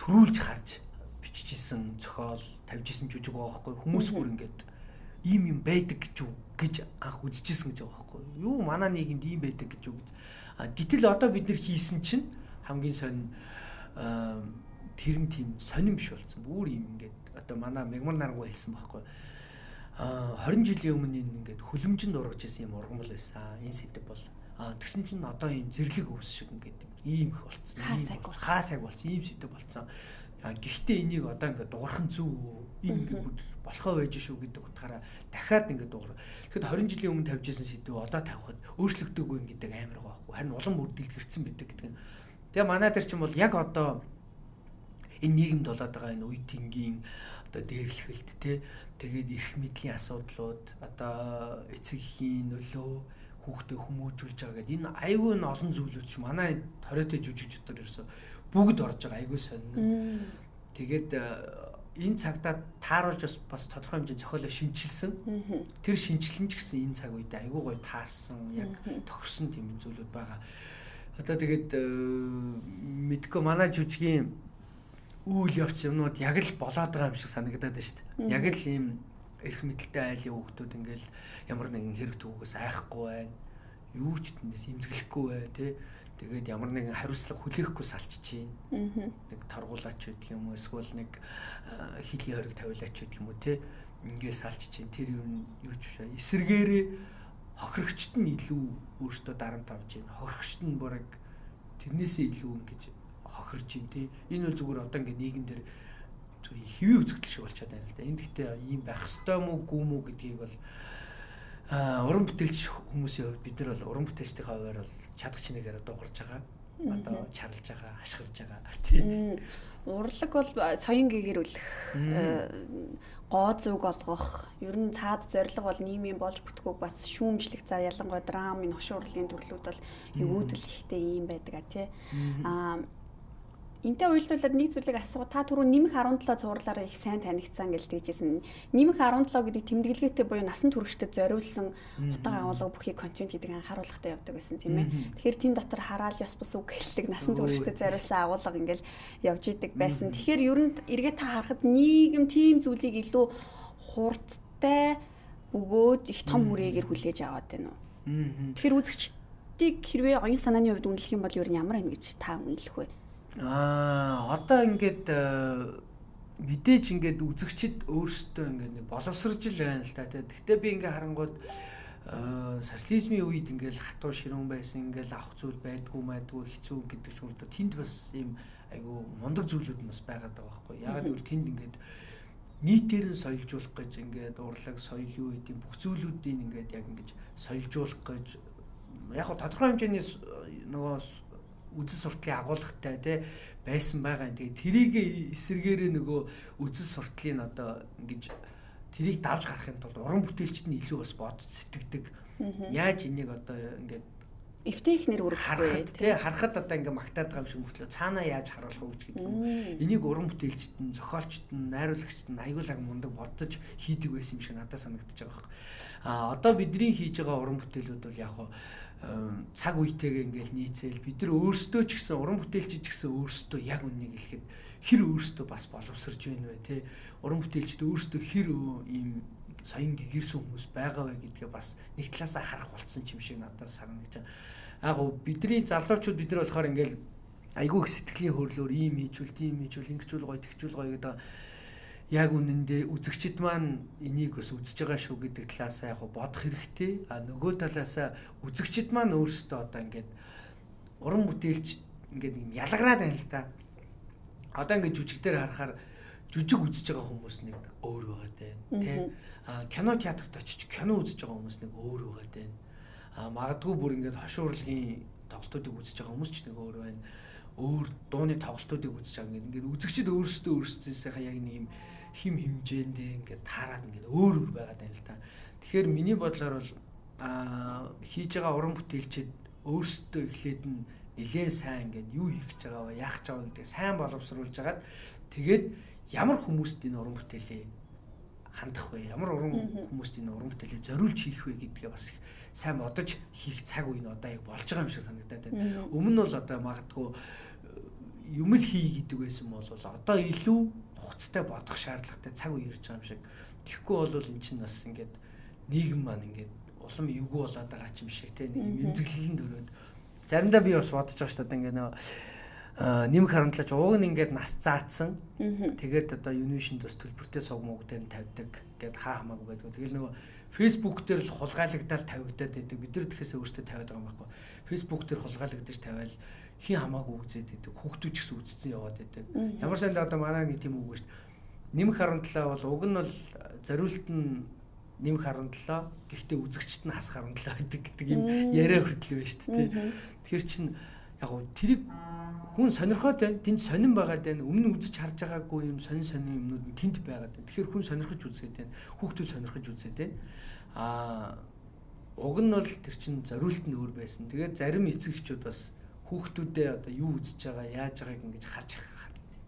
төрүүлж харж бичижсэн зохиол тавьжсэн жүжиг байгаа байхгүй. Хүмүүс бүр ингээд ийм юм байдаг гэж анх үзчихсэн гэж байгаа байхгүй. Юу манай нийгэмд ийм байдаг гэж үү гэж. Гэтэл одоо бид нэр хийсэн чинь хамгийн сонин тэр нь тийм сонин биш болсон. Бүр ийм ингээд одоо манай Мегмар Нарангуй хэлсэн байхгүй. 20 жилийн өмнө ингээд хөлөмжөнд ургаж исэн юм ургамал байсан. Энэ сэдв бол тэгсэн чинь одоо ийм зэрлэг өвс шиг ингээд ийм их болцсон. Хаа сайг болцсон. Ийм сэдв болцсон. Гэхдээ энийг одоо ингээд дуурах нь зөв үү? Энэ ингээд болохоо байж шүү гэдэг утгаараа дахиад ингээд дуурах. Тэгэхэд 20 жилийн өмнө тавьж исэн сэдв одоо тавихад өөрчлөгдөөгүй юм гэдэг амар байхгүй. Харин улам бүр дэлгэрсэн байдаг гэдэг. Тэгээ манай дээр чинь бол яг одоо энэ нийгэмд болоод байгаа энэ үеийнгийн одоо дээрлэхэлт те тэгээд эрх мэдлийн асуудлууд одоо эцэг эхийн нөлөө хүүхдээ хүмүүжүүлж байгаа гэдэг энэ айгүй н олон зүйлүүд чи манай хориотой жүжигч дотор ерөөсө бүгд орж байгаа айгүй сонин. Тэгээд энэ цагтаа тааруулж бас тодорхой хэмжээний зохиолоо шинжилсэн. Тэр шинжилэн ч гэсэн энэ цаг үед айгүй гоё таарсан яг тохирсон тийм зүйлүүд байгаа. Одоо тэгээд мэдгүй манай жүжигийн үйл явц юмнууд яг л болоод байгаа юм шиг санагдаад байна шүү дээ. Яг л ийм эрх мэдэлтэй айлын хүүхдүүд ингээл ямар нэгэн хэрэг түүгээс айхгүй байна. Юу ч тэндээс имзэглэхгүй бай тий. Тэгээд ямар нэгэн хариуцлага хүлээхгүй салчиж байна. Нэг торгуулаач гэдэг юм уу эсвэл нэг хилийн хориг тавиулаач гэдэг юм уу тий. Ингээ салчиж байна. Тэр юу ч биш. Эсэргээрээ хохирогчд нь илүү өөртөө дарамт авж байна. Хохирогчд нь бүрэг тэрнээсээ илүү ингэж хохирж байна тий. Энэ бол зүгээр одоо ингээ нийгэмдэр зүгээр хэвийн үзэгдэл шиг болчиход байна л да. Энд гэхдээ ийм байх ёстой мүү гүм үү гэдгийг бол уран бүтээлч хүмүүсийн хувьд бид нар бол уран бүтээлчдийн хувьд бол чадах чинээгээр дуугарч байгаа. Одоо чарлж байгаа, хашгирж байгаа тий. Урлаг бол соён гэгэрүүлэх, гоо зүг олгох, ер нь цаад зориг бол нийгмийн болж бүтгэхүйг бас шүүмжлэх за ялангуяа драмын хошуурлын төрлүүд бол өвөөдөл ихтэй юм байдаг а тий. Энтэй уялдуулаад нэг зүйлийг асуу. Та түрүү нэмэх 17 цувралаараа их сайн танигдсан гэж тэгжсэн. Нэмэх 17 гэдэг тэмдэглэгээтэй буюу насан туршид зориулсан утга агуулга бүхий контент гэдэг анхааруулгатай явдаг гэсэн тийм ээ. Тэгэхээр тэн дотор хараал ёс бус үг хэллэг насан туршид зориулсан агуулга ингээл явж идэг байсан. Тэгэхээр ер нь эргээ та харахад нийгэм тийм зүйлийг илүү хурдтай бөгөөд их том хүрээгээр хүлээж аваад байна уу? Тэгэхээр үзэгчдийг хэрвээ оюун санааны хувьд үнэлэх юм бол ер нь ямар байна гэж та үнэлэх вэ? Одоо ингээд мэдээж ингээд үзэгчд өөрсдөө ингээд нэг боловсрж л байна л та. Гэхдээ би ингээд харангууд социализмын үед ингээд хатуу ширүүн байсан, ингээд авах зүйл байдгүй мэдгүй хэцүү гэдэг ч үрдө тэнд бас ийм айгу мундаг зүйлүүд нь бас байгаад байгаа байхгүй. Ягаад гэвэл тэнд ингээд нийтээр нь соёлжуулах гэж ингээд урлаг соёл юу гэдэг бүх зүйлүүдийг ингээд яг ингэж соёлжуулах гэж яг тодорхой хэмжээний нөгөө үзэл суртлын агуулгатай тий байсан байгаа. Тэгээ тэрийг эсэргээрээ нөгөө үзэл суртлын одоо ингэж тэрийг давж гарахын тулд уран бүтээлчд нь илүү бас бодож сэтгэдэг. Яаж энийг одоо ингээд эвтэйхнэр үргэлжлэхгүй тий харахад одоо ингээд магтаад байгаа юм шиг мөртлөө цаанаа яаж харуулах вэ гэдэг юм. Энийг уран бүтээлчд нь, зохиолчд нь, найруулагчд нь аюулаг мундаг бодож хийдэг байсан юм шиг надад санагдаж байгаа юм. Одоо бидний хийж байгаа уран бүтээлүүд бол яг цаг үетэйгээ ингээл нийцээл бид нар өөрсдөө ч гэсэн уран бүтээлчид ч гэсэн өөрсдөө яг үннийг хэлэхэд хэр өөрсдөө бас боловсрж байна вэ те уран бүтээлчид өөрсдөө хэр ийм соён гэгэрсэн хүмүүс байгаа вэ гэдгээ бас нэг талаасаа харах болсон юм шиг надад санагдаж байна. Яг бидний залуучууд бид нар болохоор ингээл айгүй их сэтгэлийн хөрлөөр ийм хийжүүл, тийм хийжүүл, ингэжүүл гоё, тэгжүүл гоё гэдэг яг үнэндээ үзэгчд маань энийг бас үзэж байгаа шүү гэдэг талаасаа яг бодох хэрэгтэй. Нөгөө талаасаа үзэгчд маань өөрсдөө одоо ингээд уран бүтээлч ингээд юм ялгараад байна л да. Одоо ингээд жүжиг дээр харахаар жүжиг үзэж байгаа хүмүүс нэг өөр байгаа дээ. Тэ? Кино театрт очиж кино үзэж байгаа хүмүүс нэг өөр байгаа дээ. Магадгүй бүр ингээд хошуурлагын тоглолтуудыг үзэж байгаа хүмүүс ч нэг өөр байна. Өөр дууны тоглолтуудыг үзэж байгаа ингээд үзэгчд өөрсдөөсөө яг нэг юм хим хэмжээндээ ингээд таарад ингээд өөр байгаад байна л та. Тэгэхээр миний бодлоор бол хийж байгаа уран бүтээлчид өөрсдөө эхлээд нь нэлээд сайн ингээд юу хийх гэж байгаа вэ, яах гэж байгаа гэдгийг сайн боловсруулж агаад тэгээд ямар хүмүүст энэ уран бүтээлээ хандах вэ, ямар хүмүүст энэ уран бүтээлээ зориулж хийх вэ гэдгээ бас сайн бодож хийх цаг үе нь одоо яг болж байгаа юм шиг санагдаад байна. Өмнө нь бол одоо магадгүй юм л хий гэдэг байсан бол одоо илүү хугацтай бодох шаардлагатай цаг үе ирж байгаа юм шиг. Тэгэхгүй бол эн чинь бас ингээд нийгэм маань ингээд улам эвгүй болоод байгаа ч юм шиг те нэг юм эмзэглэлэн дөрөөд заримдаа би бас бодож байгаа шүү дээ ингээд нөө нэмэх 17 ууг нь ингээд нас заацсан. Тэгээд одоо Univision бас төлбөртэй сувгмог дээр нь тавьдаг гэд хаа хамаагүй байдаг. Тэгэл нөгөө Facebook дээр л хулгайлагдаад тавигдаад байдаг. Бид нар тэхээс өөрсдөө тавиад байгаа юм байхгүй. Facebook дээр хулгайлагдаж тавиал хин хамаагүй үзээд байдаг. Хүүхдүүд ч гэсэн үзсэн яваад байдаг. Ямар санд одоо манай нэг тийм үг шүү дээ. Нэмэх 17 бол уг нь бол зориулт нь нэмэх 17 гэхдээ үзэгчт нь хасах 17 байдаг гэдэг юм яриа хүртэл байна шүү дээ. Тэгэхээр чин яг гоо тэрийг хүн сонирхоод байна. Тэнд сонирн байгаад байна. Өмнө үзэж харж байгаагүй юм сонин юмнууд нь тэнд байгаад байна. Тэгэхээр хүн сонирхож үзээд байна. Хүүхдүүд сонирхож үзээд байна. Уг нь бол тэр чин зориулт нь өөр байсан. Тэгээд зарим эцэг эхчүүд бас хүүхдүүдээ одоо юу үзэж байгаа, яаж байгааг ингэж харж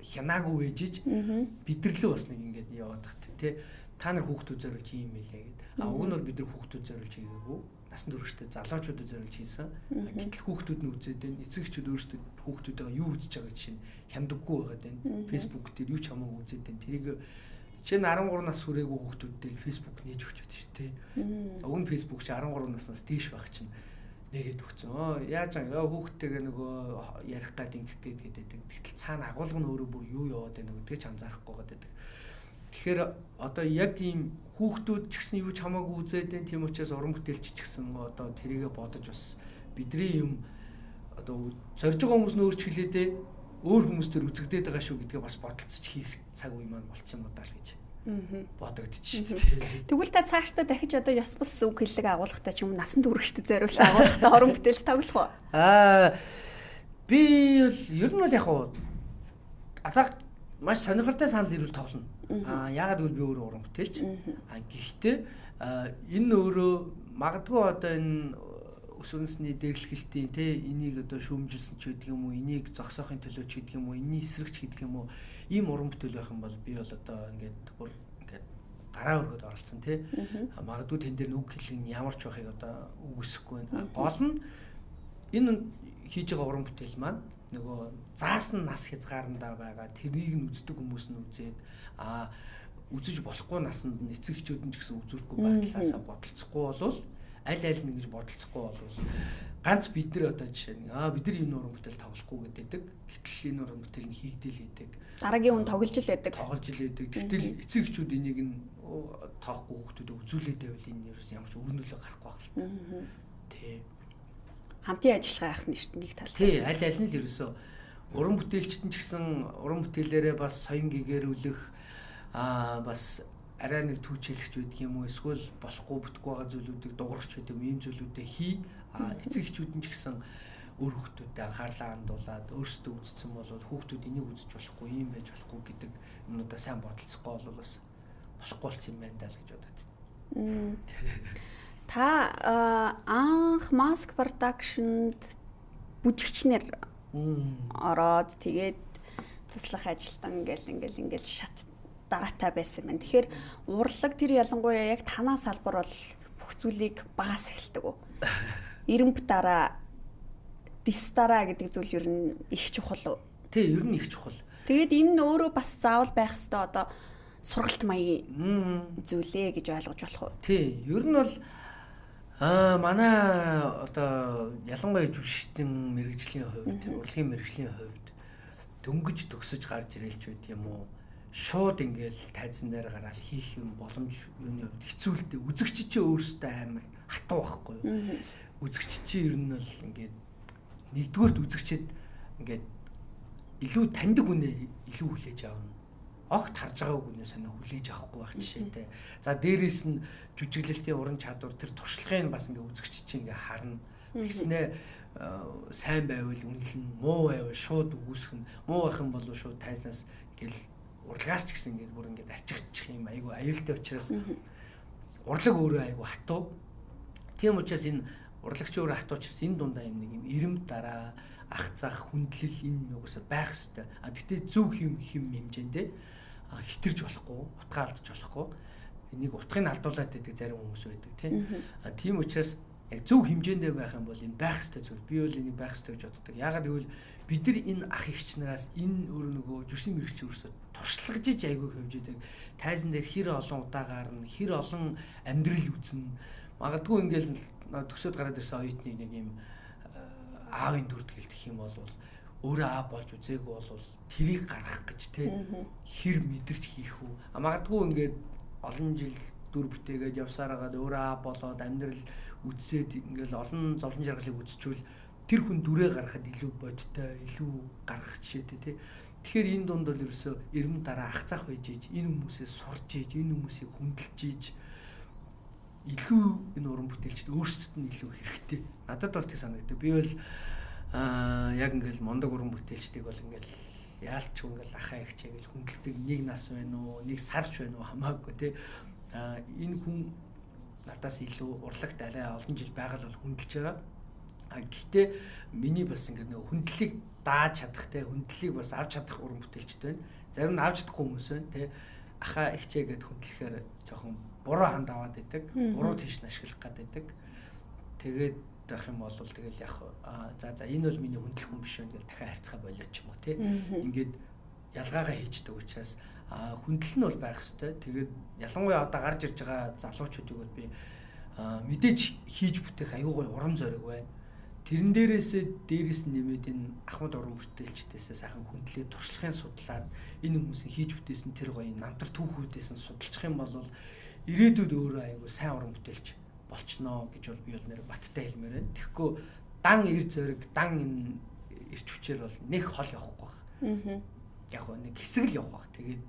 хянаагүй вэжиж бидэрлээ бас нэг ингэж яваад тахт тий. Та нар хүүхдүүд зориулж юм байлээ гэдэг. Уг нь бол бид нар хүүхдүүд зориулж хийгээгүй. Насан туршидаа залуучуудад зориулж хийсэн. Гэтэл хүүхдүүд нь үзээд байна. Эцэг эхчүүд өөрсдөө хүүхдүүдээ юу үзэж байгаа жишээ нь хямдаггүй байгаад байна. Facebook дээр юу ч хамаагүй үзээд байна. Тэрийг чинь 13 нас хүрээгүй хүүхдүүдтэй Facebook нээж өгч байдаг шүү дээ. Уг нь Facebook чи 13 наснаас дээш байх чинь нэгэд өгцөн. Яаж аа хүүхдтэйгээ нөгөө ярих гад ингэх гэдэг. Тэгтэл цаана агуулга нь өөрөө бүр юу яваад байна гэдгийг ч анзаарахгүй байдаг. Тэгэхээр одоо яг ийм хүүхдүүд ч гэсэн юу ч хамаагүй үзээд байна. Тийм учраас уран бүтээлч ч гэсэн одоо тэрийгэ бодож бас бидний юм одоо зорж байгаа хүмүүс нь өөрч хэлээдээ өөр хүмүүстээр үзэгдээд байгаа шүү гэдгээ бас бодолцож хийх цаг үе маань болцсон юм даа л гэж бодогдчих шүү дээ. Тэгвэл та цаашдаа дахиж одоо ёс бус үг хэллэг агуулгатай ч юм насан туршид зориулсан агуулгатай уран бүтээлч тоглох уу? Би бол ер нь бол яг алга маш сонирхолтой санал ирүүл тоглоно. Яагаад гэвэл би өөрөө уран бүтээлч. Гэхдээ энэ өөрөө магадгүй одоо энэ өсвөрнсний дээрлэхэлтийн энийг одоо шүүмжилсэн ч гэдэг юм уу, энийг зогсоохын төлөө ч гэдэг юм уу, энэний эсрэгч гэдэг юм уу, ийм уран бүтээл байх юм бол би бол одоо ингээд бүр ингээд гараа өргөд оролцсон магадгүй тэн дээр үг хэлэн ямар ч байхыг одоо үгүйсэхгүй байна. Гол нь энэ хийж байгаа уран бүтээл маань нөгөө заасан нас хязгаарандаа байгаа тэрийг нь үздэг хүмүүс нь үзээд үзэж болохгүй насанд эцэг эхчүүд нь ч гэсэн үзүүлэхгүй байх талаасаа бодолцохгүй болвол аль нэг гэж бодолцохгүй болвол ганц бид нар одоо жишээ нь бид нар энэ уран бүтээл тоглохгүй гэдэг. Гэтэл энэ уран бүтээл нь хийгдэл идэг. Дараагийн хүн тоглож л байдаг. Гэтэл эцэг эхчүүд энийг нь тоохгүй хүмүүсд үзүүлээд байвал энэ ерөөс ямар ч үр нөлөө гарахгүй байх л та. Тий. Хамтын ажиллагаа яах нь шүү дээ нэг тал. Тий, аль нь л ерөөсөө уран бүтээлчтэн ч гэсэн уран бүтээлээрээ бас соён гэгэрүүлэх бас арай нэг түүчэлэгч байдаг юм уу, эсвэл болохгүй бүтэхгүй байгаа зүйлүүдийг дуурахч байдаг юм, ийм зүйлүүдээ эцэг эхчүүд нь ч гэсэн өөр хүүхдүүдэд анхаарлаа хандуулад өөрсдөө үзсэн бол хүүхдүүд энийг үзэж болохгүй, ийм байж болохгүй гэдэг юмудаа сайн бодолцохгүй бол бас болохгүй болсон юм байна даа л гэж бодод. Та анх Mask Production-д бүжигчнэр ороод тэгээд туслах ажилтан ингээл шат дараатай байсан байна. Тэгэхээр урлаг тэр ялангуяа яг танаа салбар бол бүх зүйлийг багаас эхэлдэг үү? Ирэмб дараа, дис дараа гэдэг зүйл ер нь их чухал уу? Тий, ер нь их чухал. Тэгээд энэ нь өөрөө бас заавал байх ёстой одоо сургалт маягийн зүйлээ гэж ойлгож болох уу? Тий, ер нь бол манай одоо ялангуяа жүжигчдийн мэрэгжлийн хувьд, урлагийн мэрэгжлийн хувьд дөнгөж төгсөж гарч ирэлч байт юм уу? Шууд ингээл тайзан дээр гараад хийх юм боломж юуны хувьд хэцүү л дээ. Үзэгч чинь өөрөөсөө амар хатуу байхгүй юу? Үзэгч чинь ер нь бол ингээд нэгдүгээрт үзэгчэд ингээд илүү таньдаг үнэ илүү хүлээж авна. Огт харж байгааг үнэ санаа хүлээж авахгүй байх жишээтэй. За дээрээс нь жүжиглэлтийн уран чадвар тэр туршлагын бас ингээд үзэгч чинь ингээд харна. Тэгснээ сайн байвал үнэлнэ, муу байвал шууд үгүйсгэн. Муу байх юм бол шууд тайзнаас ингээл урлагаас ч гэсэн ингээд бүр ингээд арчигдчих юм айгу аюултай учраас урлаг өөрөө айгу хатуу. Тийм учраас энэ урлагч өөрөө хатуу учраас энэ дундаа юм нэг юм ирэмд дараа ах цах хүндлэл энэ нугасаа байх хэвээр. Гэтээ зөв хэмжээндээ хитэрж болохгүй, утгаалдаж болохгүй. Энийг утгыг алдуулаад байдаг зарим хүмүүс байдаг тийм учраас яг зөв хэмжээндээ байх юм бол энэ байх хэвээр зүйл. Би бол энийг байх хэвээр гэж боддог. Яагаад гэвэл бид нар энэ ах эгч нараас энэ өөр нөгөө жүжигчийн мэрэгч өөрсдөө туршлагажиж айгүй хэмжээдэг. Тайзан дээр хэр олон удаагаар нь хэр олон амьдрал үзнэ. Магадгүй ингээл төсөөд гараад ирсэн оюутны нэг юм аавын дүр тэлдэх юм бол өөрөө аав болж үзээгүй бол тэрийг гаргах гэж хэр мэдэрч хийх үү. Магадгүй ингээд олон жил дүр бүтээгээд явсаар хагаад өөрөө аав болоод амьдрал үдсээд ингээл олон зовлон жаргалыг үдсчүүл тэр хүн дүрээ гаргахад илүү бодтой, илүү гаргах жишээтэй Тэгэхээр энэ дунд бол ерөөсөө эрдэм дараа ах цах байж ийж энэ хүмүүсээс сурж ийж энэ хүмүүсийг хүндэлж ийж илүү энэ уран бүтээлчд өөрсдөд нь илүү хэрэгтэй. Надад бол тийм санагдав. Би бол яг ингээл мондог уран бүтээлчдийг бол ингээл яалч ингээл ахаа ихчээ гэж хүндэлдэг. Нэг нас байна уу, нэг сарч байна уу хамаагүй тий. Энэ хүн надаас илүү урлагт арай олон жил байгаль бол хүндэлж байгаа. Гэхдээ миний бас ингээд нэг хүндлэлийг дааж чадах те хүндлэлийг бас авч чадах уран бүтээлчд байна. Зарим нь авч чадахгүй хүмүүс байна те. Ахаа ихчээ гэд хүндлэхээр жоохон буруу ханд аваад идэг. Буруу тийш нь ашиглах гад идэг. Тэгээд байх юм бол тэгэл яг за энэ бол миний хүндлэх хүн биш байна гэж дахиад харьцаа болооч юм уу те. Ингээд ялгаагаа хийждэг учраас хүндлэл нь бол байх хэвээр. Тэгээд ялангуяа одоо гарч ирж байгаа залуучуудыг бол би мэдээж хийж бүтээх аюу гой урам зориг байна. Тэрэн дээрээс нэмээд энэ Ахмад уран бүтээлчдээсээ сайхан хүндлээ туршлагын судлаад энэ хүмүүсийн хийж бүтээсэн тэр гоё намтар түүхүүдээс нь судалчих юм бол ирээдүйд өөрөө аюу сайн уран бүтээлч болчихноо гэж бол би бол нэр баттай хэлмээр байна. Тэгэхгүй дан эр зориг, дан энэ эрч хүчээр бол нэг хол явахгүй байх. Яг нэг хэсэг л явах байх. Тэгээд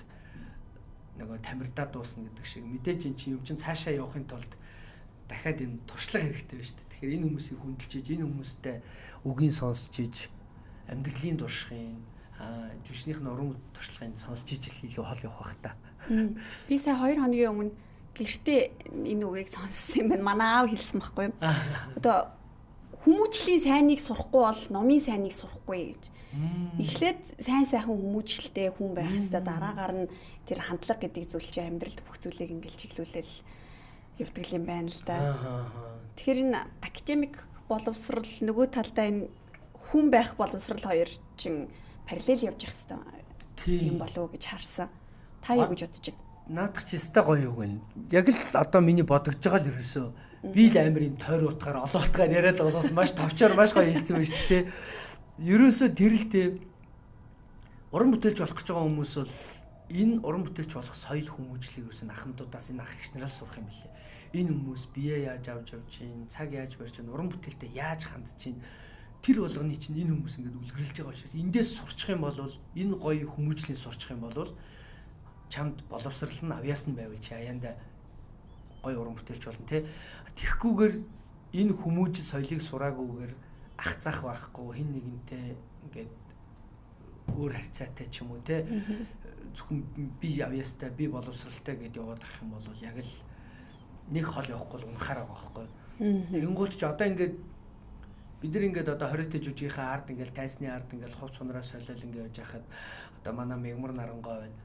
нөгөө тамирдаа дуусна гэдэг шиг мэдээж эн чинь юм чинь цаашаа явахын тулд дахиад энэ туршлага хэрэгтэй байна шүү дээ. Тэгэхээр энэ хүмүүсийг хүндэлж ийж энэ хүмүүстэй үгийн сонсч ийж амьдралын туршлагын жүжигчнийх нь уран туршлагын сонсч ийж илүү хол явах байх та. Би сая 2 хоногийн өмнө гэртээ энэ үгийг сонссон юм байна. Манай аав хэлсэн байхгүй юу? Одоо хүмүүжлийн сайныг сурахгүй бол номын сайныг сурахгүй гэж. Эхлээд сайн сайхан хүмүүжлэлтэй хүн байх ёстой. Дараагаар нь тэр хандлага гэдэг зүйл чинь амьдралд бүх зүйлийг ингээл чиглүүлэл явдаг юм байна л да. Тэгэхээр энэ академик боловсрал нөгөө талдаа энэ хүн байх боловсрал хоёр чинь параллел явж явах хэрэгтэй юм болов уу гэж харсан. Та юу гэж бодож байна? Наадах чи өстой гоё юу гэнэ. Яг л одоо миний бодогдож байгаа л ерөөсөө би л амар юм тойр утгаар олоотгаар яриад байгаас маш товчоор маш гоё хэлсэн байна шүү дээ. Ерөөсөө тэрэлтэй уран бүтээлч болох гэж байгаа хүмүүс бол энэ уран бүтээлч болох соёл хүмүүжлийг ерөөсөө ахмадуудаас энэ ах эгч нараас сурах юм билээ. Энэ хүмүүс бие яаж авч чинь, цаг яаж барьж чинь, уран бүтээлтэй яаж хандж чинь тэр болгоны чинь энэ хүмүүс ингээд үлгэрлэж байгаа учраас эндээс сурчих юм бол энэ гоё хүмүүжлийг сурчих юм бол чамд боловсрал нь авьяас нь байвал чи аяанда гоё уран бүтээлч болно те. Тэгхгүйгээр энэ хүмүүжил соёлыг сураагүйгээр ах зах байхгүй хин нэгнтэй ингээд өөр харьцаатай ч юм уу те. Зөвхөн би авьяастай би боловсралтай гэдээ яваад ах юм бол яг л нэг хол явахгүй унахаар байгаа байхгүй. Тэгэнгүүт ч одоо ингээд бид нар ингээд одоо хориотой жүжигийнхаа ард ингээд тайсны ард ингээд хувц сунараа солиол ингээд явж хахад одоо манай мегмар нарангой байна.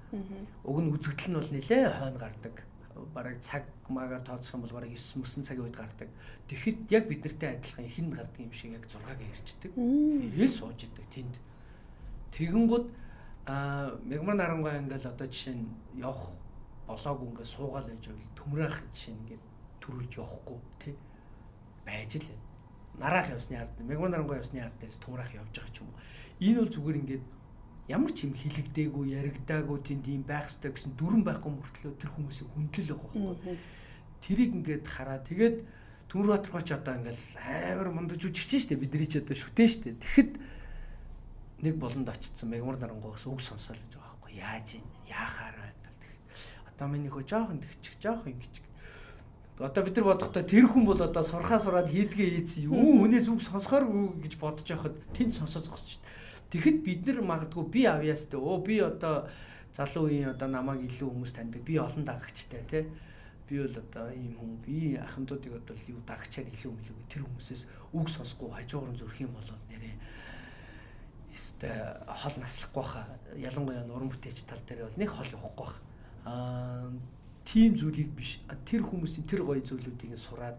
Уг нь үзэгдэл нь бол нэлээ хойно гардаг. Бараг цаг магаар тооцох юм бол бараг 9 мөсөн цагийн үед гардаг. Тэгэхэд яг бид нартай адилхан ихэнд гардаг юм шиг яг 6-г ярьчдаг. Ирээл сууж идэг тэнд. Тэгэнгүүт мегмар нарангой ингээд одоо жишээ нь явах болоогүй ингээд суугаал байж байвал төмрөх жишээ ингээд төрүүлж явахгүй тий байж л нараах явсны ард мегмар нарангой явсны ард дээрс төмрөх явж байгаа ч юм уу. Энэ бол зүгээр ингээд ямар ч юм хилэгдээгүй, яригдаагүй тэнд юм байх ёстой гэсэн дүрэн байхгүй мөртлөө тэр хүмүүсийг хүндлэл байгаа байхгүй. Тэрийг ингээд хараа. Тэгээд Төмөрбаатаргооч одоо ингээд амар мундаг жүжигч штэ бидний ч одоо шүтэн штэ. Тэгэхэд нэг болонд очсон мегмар нарангойгоос үг сонсоол гэж байгаа байхгүй. Яаж юм? Яахаар байна tal. Тэгэхэд одоо миний хөө жоохон тэгчих, жоохон ингэж. Одоо бид нар бодохдоо тэр хүн бол одоо сурхаа сураад хийдгээ ийцэн юу үнээс үг сонсохоор гэж бодож байхад тэнд сонсож байгаа шүү дээ. Тэгэхэд бид нар магадгүй би авьяастай би одоо залуу үеийн одоо намайг илүү хүмүүс таньдаг би олон дагагчтай тий би бол одоо ийм хүн би ахмадуудыг одоо юу дагагчаар илүү мэлгүй тэр хүмүүсээс үг сонсохгүй хажуугаар зүрх юм бол нэрээ өстэй хол наслахгүй хаа ялангуяа уран бүтээлч тал дээр бол нэг хол явахгүй хаа тийм зүйлийг биш тэр хүмүүсийн тэр гоё зүйлүүдийг сураад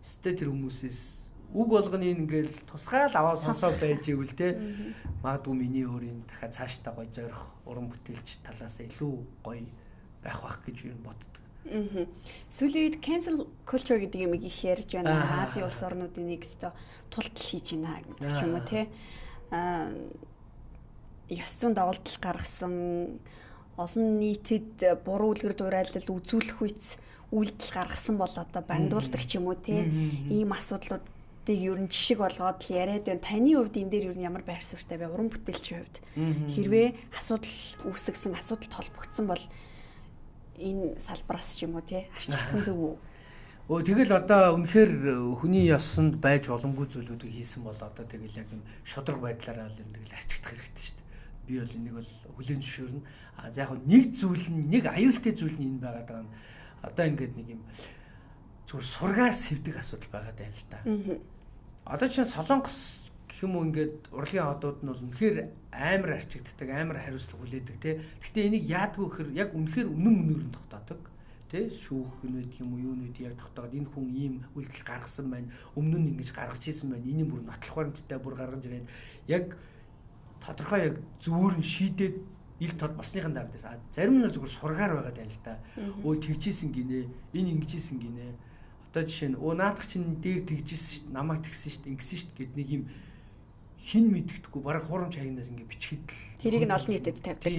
өстэй тэр хүмүүсээс үг болгоны ингээл тусгаал аваа сонсоод байж ивэл те магадгүй миний өөрийн дахиад цаашдаа гоё зорих уран бүтээлч талаас илүү гоё байх бах гэж юу боддог. Сүүлийн үед cancel culture гэдэг юм их ярьж байна. Азийн улс орнуудын нэг өстө тултал хийж байна гэдэг юм уу те. Ёс зүйн давалдал гаргасан олон нийтэд буруу үлгэр дуурайлал үзүүлэх үйц үйлдэл гаргасан бол одоо бандуулдаг ч юм уу те. Ийм асуудлууд ер нь жишг болгоод л яриад байна. Таны хувьд энэ дээр ер нь ямар байр суурьтай вэ? Уран бүтээлчийн хувьд хэрвээ асуудал үүсгэсэн, асуудалд холбогдсон бол энэ салбараас ч юм уу тий арчигдсан зөв үү? Тэгэл одоо үнэхээр хүний ёсонд байж боломгүй зүйлүүдийг хийсэн бол одоо тэгэл яг юм шудраг байдлаараа л тэгэл арчигдах хэрэгтэй шүү дээ. Би бол энийг бол хүлээн зөвшөөрнө. За яг нэг зүйл нь нэг аюултай зүйл нь энэ байгаад байгаа нь одоо ингээд нэг юм зүгээр сургаар сэвдэг асуудал байгаад байна л да. Одоо чинь Солонгос гэх юм уу ингээд урлагийн одууд нь бол үнэхээр амар арчигддаг, амар хариуцлага хүлээдэг тий. Гэхдээ энийг яадгүй гэхээр яг үнэхээр үнэн мөнөөр нь тогтоодог. Тий шүүх нь гэх юм уу юу нүд яг тогтоод энэ хүн ийм үйлдэл гаргасан байна. Өмнө нь ингэж гаргаж ийсэн байна. Энийг бүр нотлох баримттай бүр гаргаж ирээд яг тодорхой яг зөвөр нь шийдээд ил тод болсныхан дараа дээр зарим нь зүгээр сургаар байгаад байна л да. Тэгжсэн гинэ, энэ ингэжсэн гинэ. Одоо жишээ нь наадах чинь дээр тэгжсэн шүү дээ, намайг тэгсэн шүү дээ, ингэсэн шүү дээ гэд нэг юм хин мэддэхгүй бараг хурамч хаягнаас ингэ бичгэд л тэрийг нь олон нийтэд тавьдаг.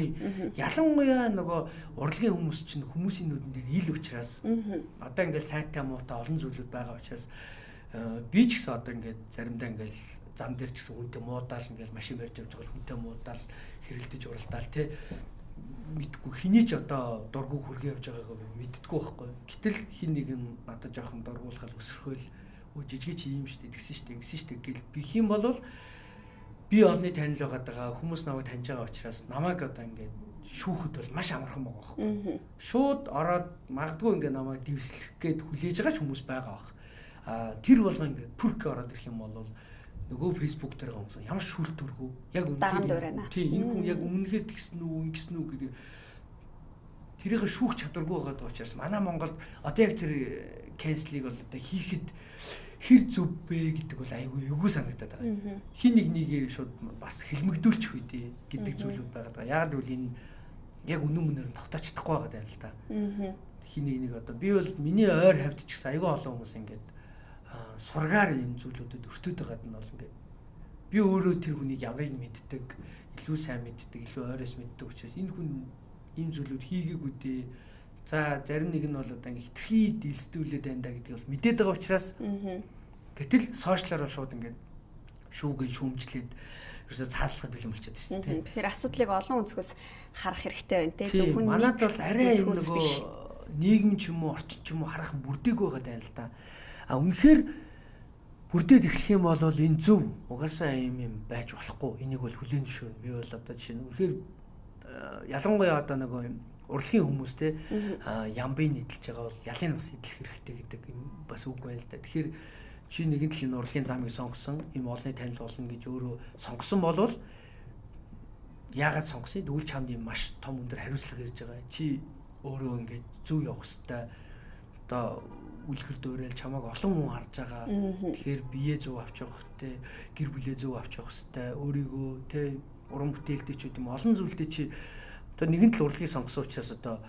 Ялангуяа нөгөө урлагийн хүмүүс чинь хүмүүсийн нүдэн дээр ил учраас одоо ингээл сайтай муутай олон зүйлүүд байгаа учраас би ч гэсэн одоо ингээд заримдаа ингээл зам дээр ч гэсэн хүнтэй муудаал ингээл машин барьж явж байгаа хүнтэй муудаал хэрэлдэж уралдаал тий мэдгүй хэний ч одоо дургу хүргээ явж байгаагаа мэддэггүй байхгүй. Гэтэл хин нэг юм надад жоохон дургуулахад өсрөхөөл жижиг чи юм штэ тэгсэн штэ ингэсэн штэ гэл бих юм бол би олны танил байгаа хүмүүс намайг таньж байгаа учраас намайг одоо ингээд шүүхэд бол маш амархан байгаа байхгүй. Шууд ороод магадгүй ингээд намайг дэвслэх гээд хүлээж байгаа ч хүмүүс байгаа баг. тэр болгоо ингээд пүрк ороод ирэх юм бол нөгөө фейсбુક дээр гомсон ямар шүлт өргөө яг үнэхээр тийм энэ хүн яг үнэхээр тэгсэн үү ингэсэн үү гэдэг тэрийг шүүх чадваргүй байгаа учраас манай Монголд одоо яг тэр кэнслийг бол одоо хийхэд хэр зөв бэ гэдэг бол айгүй эвгүй санагдаад байгаа. Хин нэг шууд бас хэлмэгдүүлчих үедээ гэдэг зүйлүүд байгаа. Яг л энэ яг үнэн мөнөөр нь тогтоож чадахгүй байгаа юм л та. Хин нэг одоо би бол миний ойр хавьд ч гэсэн айгүй олон хүмүүс ингээд сургаар юм зүйлүүдэд өртөөд байгаад нь бол ингээд би өөрөө тэр хүнийг ямарыг мэддэг, илүү сайн мэддэг, илүү ойроос мэддэг учраас энэ хүн ийм зүйлүүд хийгээгүй дээ. За зарим нэг нь бол одоо ингээд хитрхи дэлсдүүлээд байна да гэдэг бол мэдээд байгаа учраас гэтэл сошиалаар шууд ингээд шүүгээ шүүмжлээд ерөөсөө цааслахад бэлэн болчиход шүү дээ. Тэгэхээр асуудлыг олон өнцгөөс харах хэрэгтэй байна те. Зөвхөн манад бол арай юм нөгөө нийгэм ч юм уу орчин ч юм уу харах бүрдээг байгаа даа л да. Үнэхээр бүрдээд эхлэх юм бол энэ зөв угаасаа юм байж болохгүй. Энийг бол хүлээн зөвшөөрнө. Би бол одоо жишээ нь үнэхээр ялангуяа одоо нөгөө урлагийн хүмүүс те ямбыг нийтэлж байгаа бол ялын бас идэх хэрэгтэй гэдэг юм бас үг байна л да. Тэгэхээр чи нэгэн тал энэ урлагийн замыг сонгосон, юм олонний танил болно гэж өөрөө сонгосон болвол яагаад сонгосон? Дүүл чамд юм маш том өндөр хариуцлага ирж байгаа. Чи өөрөө ингээд зөв явах хэрэгтэй. Одоо үлгэр дуурайл чамайг олон хүн харж байгаа. Тэгэхээр бие зөв авч явах хэрэгтэй, гэр бүлээ зөв авч явах хэрэгтэй. Өөрийгөө те уран бүтээлтэй ч юм олон зүйлдээ чи одоо нэгэн тал урлагийг сонгосон учраас одоо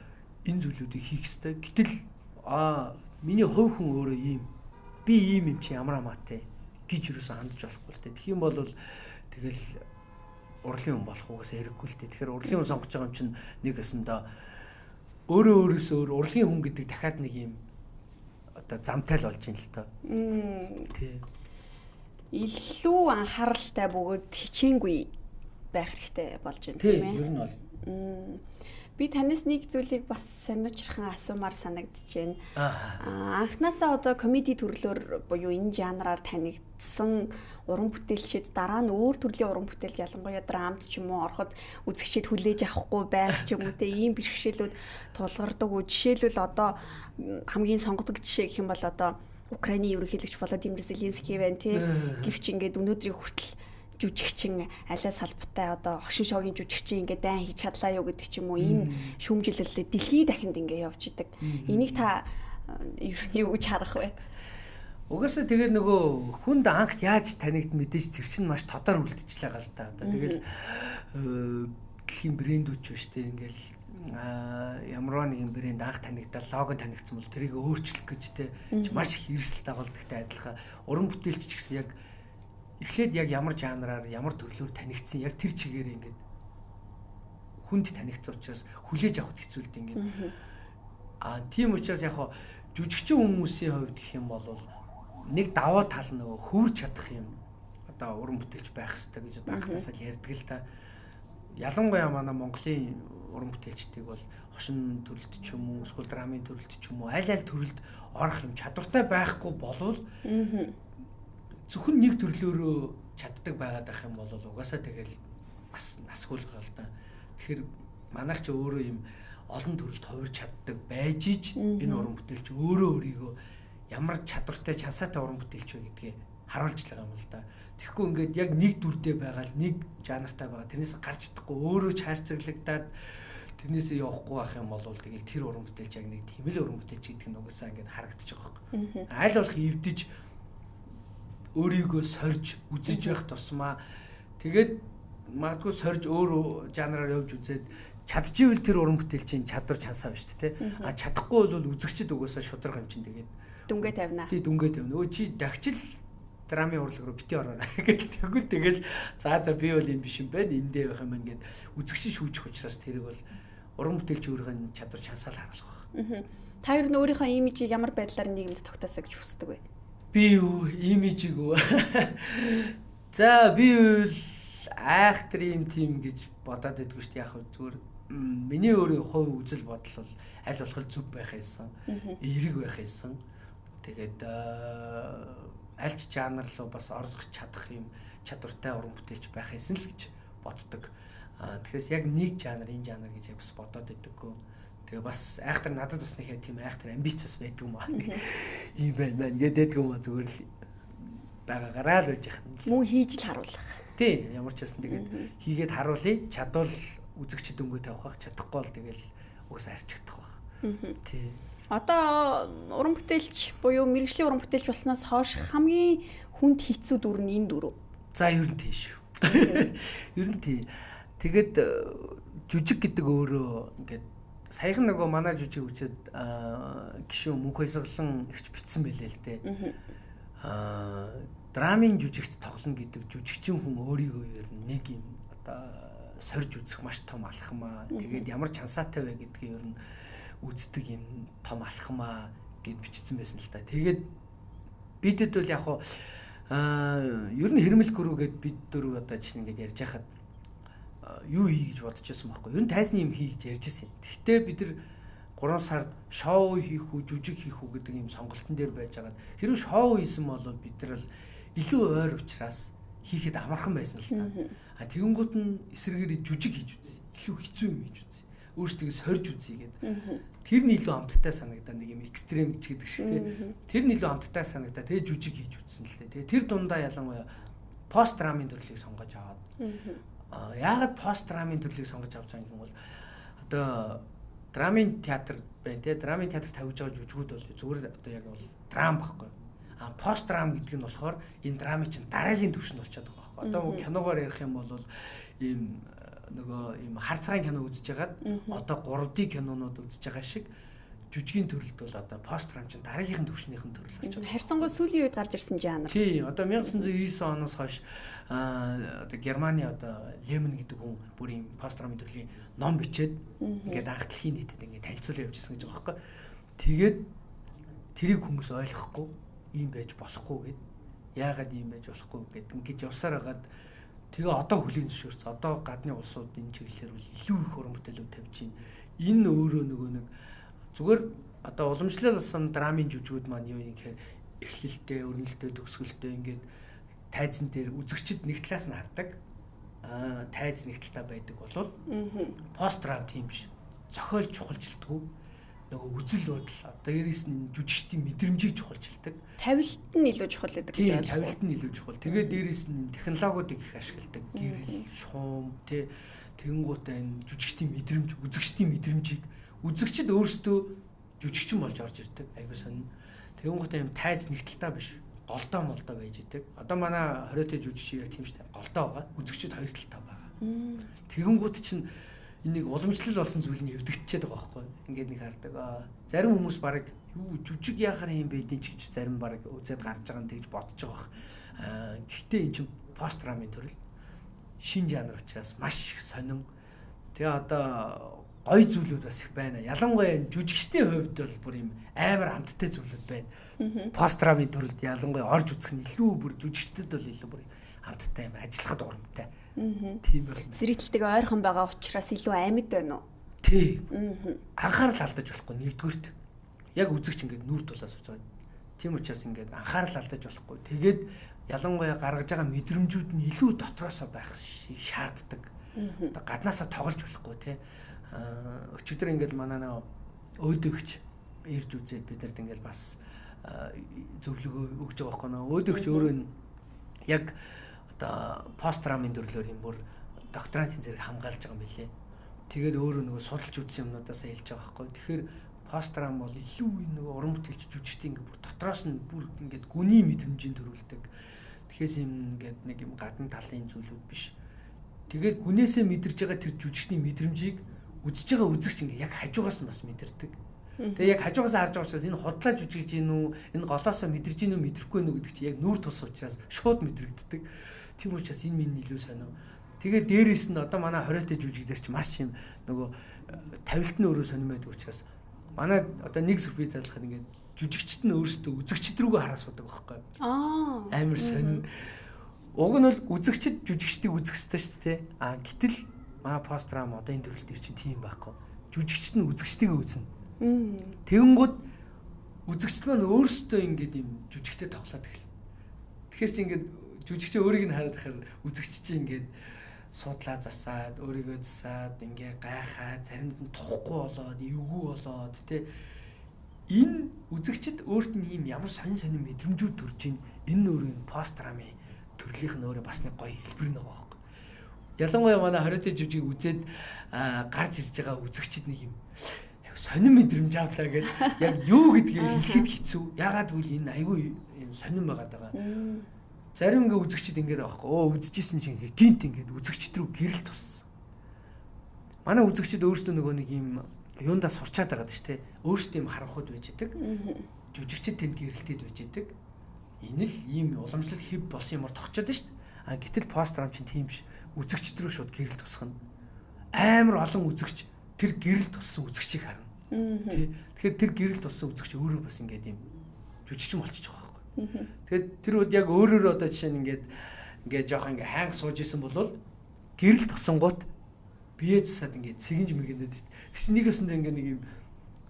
энэ зүйлүүдийг хийх хэрэгтэй. Гэтэл миний хувь хүн өөрөө ийм би ийм юм чи ямар амаатай гэж юусэн хандж болохгүй л дээ. Тэгэх юм бол тэгэл урлагийн хүн болох угаасаа хэрэггүй л дээ. Тэгэхээр урлагийн хүн сонгож байгаа юм чинь нэг өсөндөө өөрөөсөө урлагийн хүн гэдэг дахиад нэг юм одоо замтай л болж юм л тоо. Тий. Илүү анхааралтай бөгөөд хичээнгүй байх хэрэгтэй болж байна тийм ээ. Тий, ер нь бол. Би танаас нэг зүйлийг бас сонирхолтой асуумаар санагдаж байна. Анхнаасаа одоо комеди төрлөөр буюу энэ жанраар танигдсан уран бүтээлчид дараа нь өөр төрлийн уран бүтээлч ялангуяа драмт ч юм уу ороход үзэгчид хүлээж авахгүй байх ч юм уу те ийм бэрхшээлүүд тулгардаг. Жишээлбэл одоо хамгийн сонгодог жишээ гэх юм бол одоо Украины ерөнхийлөгч Володимир Зеленский байна те. Гэвч ингээд өнөөдрийн хүртэл жүжигчин алиа салбартай одоо хошин шогийн жүжигчин ингээд дайн хийж чадлаа юу гэдэг ч юм уу ийм шүүмжлэлээ дэлхий дахинд ингээд явж идэг. Энийг та юу гэж харах вэ? Угаасаа тэгээд нөгөө хүнд анх яаж танигд мэдээж тэр чинь маш тодор үлдчихлээ гал та. Одоо тэгэл дэлхийн брэндүүд ч биш те ингээл ямар нэгэн брэнд анх танигдал лого танигдсан бол тэрийг өөрчлөх гэж те маш их эрсдэл дагуулдагтай адилхан уран бүтээлч ч гэсэн яг эхлээд яг ямар жанраар ямар төрлөөр танигдсан яг тэр чигээр ингээд хүнд танигдсан учраас хүлээж авах хэцүү л дээ ингээд. Тийм учраас яг жүжигчин хүмүүсийн хувьд гэх юм бол нэг даваа тал нөгөө хөвөрч чадах юм одоо уран бүтээлч байх хэрэгтэй гэж одоо анхнаасаа л ярьдаг л та. Ялангуяа манай Монголын уран бүтээлчдийг бол хошин төрөлд ч юм уу эсвэл драмын төрөлд ч юм уу аль аль төрөлд орох юм чадвартай байхгүй болвол зөвхөн нэг төрлөөрөө чаддаг байгаад байх юм бол угаасаа тэгэл бас насгуулга л да. Тэгэхээр манайх ч өөрөө юм олон төрөлд хувирч чаддаг байж ич энэ уран бүтээлч өөрөө өөрийгөө ямар чадвартай чансаатай уран бүтээлч вэ гэдгийг харуулж л байгаа юм л да. Тэгэхгүй ингээд яг нэг дүрдээ байгаа л нэг жанртай байгаа. Тэрнээс гарч чадахгүй өөрөө ч хайрцаглагдаад тэрнээсээ явахгүй байх юм бол тэгэл тэр уран бүтээлч яг нэг тийм л уран бүтээлч гэдэг нь угаасаа ингээд харагдаж байгаа юм. Аль болох эвдэж өөрийгөө сорж үзэж байх тусмаа тэгээд магадгүй сорж өөр жанраар явж үзээд чадчихвэл тэр уран бүтээлчийн чадвар чансаа байна шүү дээ. Чадахгүй бол үзэгчд угаасаа шудраг юм чинь тэгээд дүнгээ тавина. Тий дүнгээ тавина. Өө чи дахичил драмын урлаг руу бити ороорой гэл тэгэл за би бол энэ биш юм байна. Эндээ байх юм байна гэд үзэгч шүүжих учраас тэрийг бол уран бүтээлч өөрийн чадвар чансаал харуулах байх. Та юу өөрийнхөө имижийг ямар байдлаар нийгэмд тогтоосоо гэж хүсдэг вэ? Би юу имижийг үү? За би бол айхтрим тим гэж бодоод байдгүй шүү дээ. Яг зүгээр миний өөрийн хувь үзэл бодол бол аль болох зөв байх юмсан, эерэг байх юмсан. Тэгээд аль ч жанр руу бас орж чадах юм чадвартай уран бүтээлч байх юмсан л гэж боддог. Тэгэхээр яг нэг жанр, энэ жанр гэж бас бодоод байдаггүй. Тэгээ бас айхтар надад бас нэг тийм айхтар амбициус байдаг юм аа. Ийм байна гэдэг юм аа зүгээр л байгаагаараа л байж яхна. Мөн хийж л харуулах. Тий, ямар ч байсан тэгээд хийгээд харуулъя. Чадвал үзэгчд өнгөө тавих, чадахгүй бол тэгэл угсаа арчигдах байх. Тий. Одоо уран бүтээлч буюу мэргэжлийн уран бүтээлч болсноос хойш хамгийн хүнд хэцүү дүр нь энэ дөрөв. За ер нь тий шүү. Ер нь тий. Тэгээд жүжиг гэдэг өөрөө ингээд саяхан нөгөө манай жүжиг үчид гişүн мөнх баясгалан ихч битсэн байлээ л дээ. Драмын жүжигт тоглоно гэдэг жүжигчин хүн өөрийгөө ер нь нэг юм одоо сорж үзэх маш том алхмаа. Тэгээд ямар чансаатай вэ гэдгийг ер нь үздэг юм том алхмаа гэд бичсэн байсан л та. Тэгээд бидэд бол яг хуу ер нь хэрмэл гөрүүгээд бид дөрөв одоо чинь ингээд ярьж хахад юу хий гэж бодож байсан байхгүй. Ер нь тайзны юм хий гэж ярьж байсан. Гэхдээ бид нар 3 сард шоу хийх үү, жүжиг хийх үү гэдэг юм сонголтын дээр байж байгаа. Хэрвээ шоу хийсэн бол бид нар л илүү ойр учраас хийхэд амархан байсан л та. А тэгэнгүүт нь эсрэгээр жүжиг хийж үзье. Илүү хэцүү юм хийж үзье. Өөрсдөө сорж үзье гэдэг. Тэр нь илүү амттай санагдаа нэг юм экстрем ч гэдэг шиг тийм. Тэр нь илүү амттай санагдаа. Тэгээ жүжиг хийж үзсэн л дээ. Тэр дундаа ялангуяа пост драмын төрлийг сонгож аваад. Яагаад пост драмын төрлийг сонгож авч байгаа юм бол одоо драмын театр байна тий. Драмын театр тавьж байгаа жүжигүүд бол зүгээр одоо яг бол драм байхгүй. А пост драм гэдэг нь болохоор энэ драмын чинь дараагийн түвшинд болчиход байгаа байхгүй. Одоо киногоор ярих юм бол ийм нөгөө ийм хар цагаан кино үзэж байгаад одоо 3D кинонууд үзэж байгаа шиг жүжигийн төрөлд бол одоо пост драм чинь дараагийнх түвшнийхэн төрөл болчиход. Харьцангуй сүүлийн үед гарч ирсэн жанр. Тий, одоо 1999 оноос хойш одоо Германы одоо Лемон гэдэг хүн бүр ийм пост драмын төрлийн ном бичээд ингээд анх дэлхийн нийтэд ингээд танилцуулж явьжсэн гэж байгаа байхгүй. Тэгээд тэрийг хүмүүс ойлгохгүй ийм байж болохгүй гэд. Яагаад ийм байж болохгүй гэд ингэж явсаар хагаад тэгээ одоо хүлийн зөвшөөрч одоо гадны улсууд энэ чиглэлээр бол илүү их уран бүтээлүүд тавьж байна. Энэ өөрөө нөгөө нэг зүгээр одоо уламжлалсан драмын жүжигүүд маань юу юм гэхээр эхлэлтэй, өрнөлттэй, төгсгөлтэй ингээд тайзан дээр үзэгчд нэг талаас нь хардаг. Тайз нэг талтай байдаг болвол пост драм тийм биш. Зохиол чухалчилдаггүй. Нөгөө үзэл бодол дээрээс нь жүжигчдийн мэдрэмжийг чухалчилдаг. Тавилт нь илүү чухал гэдэг гэж ойлгоо. Тавилт нь илүү чухал. Тэгээд дээрээс нь технологиудыг их ашигладаг. Гэрэл, шуум, тэгэнгүүтээ энэ жүжигчдийн мэдрэмж, үзэгчдийн мэдрэмжийг үзэгчд өөрсдөө жүжигчин болж орж ирдэг. Айгуу сонин. Тэгэнгүүтээ юм тайз нэг талтай биш. Голдоо молдоо байж идэг. Одоо манай хориотой жүжигч яг тийм шүү дээ. Голдоо байгаа. Үзэгчд хоёр талтай байгаа. Тэгэнгүүт чинь энийг уламжлал болсон зүйл нь эвдэгдчихэд байгаа байхгүй. Ингээд нэг хардаг. Зарим хүмүүс баг юу жүжиг яхаар юм бэ гэж зарим баг үзээд гарч байгаа нь тэгж бодож байгаа бах. Гэхдээ эн чинь пост драмын төрөл шин жанр учраас маш их сонин. Тэгээ одоо гоё зүйлүүд бас их байна. Ялангуяа жүжигчдийн хувьд бол бүр юм амар амттай зүйлүүд байна. Пост драмын төрөлд ялангуяа орж үзэх нь илүү бүр жүжигчдэд бол илүү бүр амттай юм ажиллахад урамтай. Тийм байна. Сэрэтэлтэйг ойрхон байгаа учраас илүү амьд байна уу? Тий. Анхаарал алдаж болохгүй нэгдүгürt. Яг үзэгч ингээд нүрд тулаас сууж байгаа. Тийм учраас ингээд анхаарал алдаж болохгүй. Тэгээд ялангуяа гаргаж байгаа мэдрэмжүүд нь илүү дотроосоо байх шаарддаг. Одоо гаднаасаа тоглож болохгүй тий. Өчигдөр ингээд манай өөдөгч ирж үзээд бидэрт ингээд бас зөвлөгөө өгж байгаа байхгүй нөө. Өөдөгч өөрөө яг одоо пост драмын төрлөөр юм бүр докторантын зэрэг хамгаалж байгаа юм билээ. Тэгээд өөрөө нөгөө судалж үзсэн юмнуудаас хэлж байгаа байхгүй. Тэгэхээр пост драм бол илүү нөгөө уран бүтээлч жүжигчдийн ингээд бүр дотроос нь бүр ингээд гүний мэдрэмжийн төрүүлдэг. Тэгэхээс юм ингээд нэг юм гадна талын зүйлүүд биш. Тэгээд гүнээсээ мэдэрж байгаа тэр жүжигчдийн мэдрэмжийг үзэж байгаа үзэгч ингээ яг хажуугаас нь бас мэдэрдэг. Тэгээ яг хажуугаас харж байгаа учраас энэ худлаа жүжигж гин үү, энэ голоосоо мэдэрж гин үү, мэдрэхгүй нүү гэдэг чинь яг нүүр тус учраас шууд мэдрэгддэг. Тийм учраас энэ минь илүү сонио. Тэгээ дээрээс нь одоо манай хориотой жүжиг дээр чинь маш юм нөгөө тавилт нь өөрөө сонирм байдаг учраас манай одоо нэг сүрприз зарлахад ингээ жүжигчд нь өөрсдөө үзэгчд рүүгээ хараа суудаг байхгүй юу? Амар сонин. Уг нь бол үзэгчд жүжигчдийг үзэх ёстой шүү дээ. Гэтэл маа пост драм одоо энэ төрөл дээр чинь тийм байхгүй. Жүжигчд нь үзэгчдийг үзнэ. Тэгэнгүүт үзэгчд маань өөрсдөө ингээд юм жүжигтэй тоглоод эхэлнэ. Тэгэхээр чи ингээд жүжигчээ өөрийг нь хараад ихэр үзэгч чи ингээд суудлаа засаад өөрийгөө засаад ингээ гайхаад заримд нь тухгүй болоод эвгүй болоод тэ энэ үзэгчд өөрт нь ийм ямар сонин мэдрэмжүүд төрж ийн энэ өөрөө посттрауми төрлийнх нь өөрөө бас нэг гоё хэлбэр нэг байгаа байхгүй. Ялангуяа манай хориотой жүжиг үзээд гарч ирж байгаа үзэгчд нэг юм сонин мэдрэмж авлаа гэдэг яг юу гэдгийг хэлэхэд хэцүү. Ягаад гэвэл энэ айгүй юм сонин байгаад байгаа. Зарим ингээ үзэгчд ингээд байгаа байхгүй. Үзчихсэн чинь гинт ингээд үзэгчд рүү гэрэл туссан. Манай үзэгчд өөрсдөө нөгөө нэг юм юундаа сурчаад байгаа шүү дээ. Өөрсдөө юм харанхуйд байж идэг. Жүжигчд тэнд гэрэлтэд байж идэг. Энэ л ийм уламжлал хэв болсон юмар тогтчод шүү дээ. Гэтэл посттрам чинь тийм биш. Үзэгчд рүү шууд гэрэл тусгана. Амар олон үзэгч тэр гэрэл туссан үзэгчийг харна. Тэгэхээр тэр гэрэл туссан үзэгч өөрөө бас ингээд ийм жүжигчин болчихж байгаа. Тэгэхээр тэр үед яг өөрөөр одоо жишээ нь ингээд жоох ингээ хайнг сууж исэн болвол гэрэл тосонгууд бие засаад ингээ цэгэнж мэгэнээд шүү дээ. Тэр чинь нэг өсөндөө ингээ нэг юм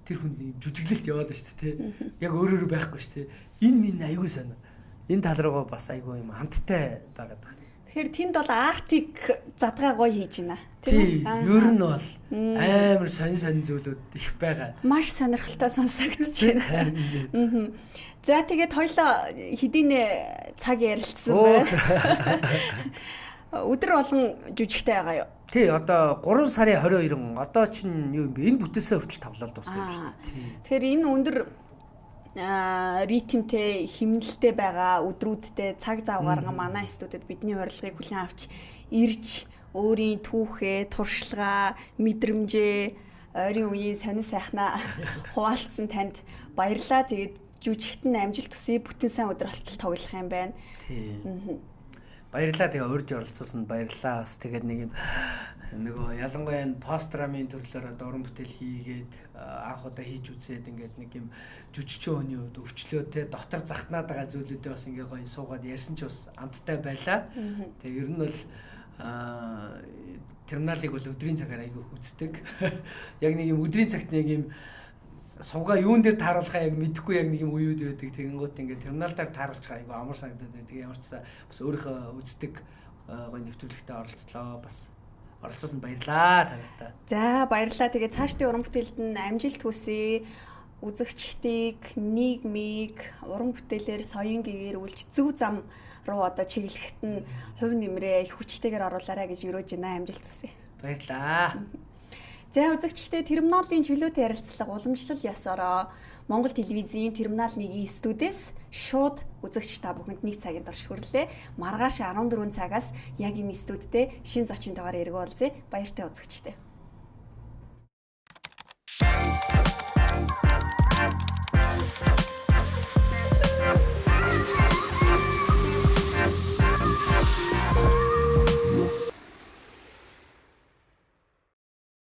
тэр хүнд нэг жүжиглэлт яваад байна шүү дээ. Яг өөрөөр байхгүй шүү дээ. Энэ минь аягүй сонио. Энэ тал руугаа бас аягүй юм хамттай байгаад байна. Тэгэхээр тэнд бол артик задгаа гоё хийж байна. Тийм ер нь бол амар сонин зүйлүүд их байгаа. Маш сонирхолтой сонсогдож байна. За тэгээд хоёлоо хэдийн цаг ярилцсан байна. Өдөр болгон жүжигтэй байгаа юу? Тий, одоо 3 сарын 22 одоо чинь юу юм бэ? Энэ бүтээсээ хүртэл тавлал дуусгав шүү дээ. Тэгэхээр энэ өндөр ритмтэй, хэмнэлтэй байгаа өдрүүдтэй цаг зав гарган манай студид бидний урилгыг хүлээн авч ирж өөрийн түүхээ, туршлагаа, мэдрэмжээ, ойрын үеийн сонин сайхнаа хуваалцсан танд баярлалаа. Тэгээд жүжигтэн амжилт төсөй бүтэн сайн өдөр болтол тоглох юм байна. Тийм. Баярлалаа. Тэгээ урьж оролцуулсанд баярлалаа. Бас тэгээд нэг юм нөгөө ялангуяа энэ пострамын төрлөөр одоо уран бүтээл хийгээд анх удаа хийж үзээд ингээд нэг юм жүжигчин хүний хувьд өвчлөөтэй дотор захтнаад байгаа зүйлүүдээ бас ингээ гоё суугаад ярьсан ч бас амттай байлаа. Тэгээ ер нь бол терминалыг бол өдрийн цагаар айгүй үздэг. Яг нэг юм өдрийн цагт нэг юм сувга юун дээр тааруулахаа яг мэдэхгүй яг нэг юм уюуд байдаг. Тэгэнгუთ ингээ терминал дээр тааруулж байгаа айгүй амар санагдаад байдаг. Тэгээ ямар ч бас өөрийнхөө үздэг гоё нэвтрүүлэгтээ оролцлоо бас. Оролцуулсанд баярлалаа танартаа. За баярлалаа. Тэгээ цаашдын уран бүтээлд нь амжилт хүсье. Үзэгчдийг, нийгмийг уран бүтээлээр соён гэгээр үлж зөв зам руу одоо чиглэхэд нь хувь нэмрээ их хүчтэйгээр оруулаарай гэж өрөөж байна. Амжилт хүсье. Баярлалаа. За үзэгчдээ терминалийн чөлөөтэй ярилцлага уламжлал ёсороо Монгол телевизийн Терминал 1-ийн студиэс шууд үзэгч та бүхэнд нэг цагийн турш хүрлээ. Маргааш 14 цагаас яг энэ студидтэй шин зочинтойгоор эргүүлзээ. Баяртай үзэгчдээ.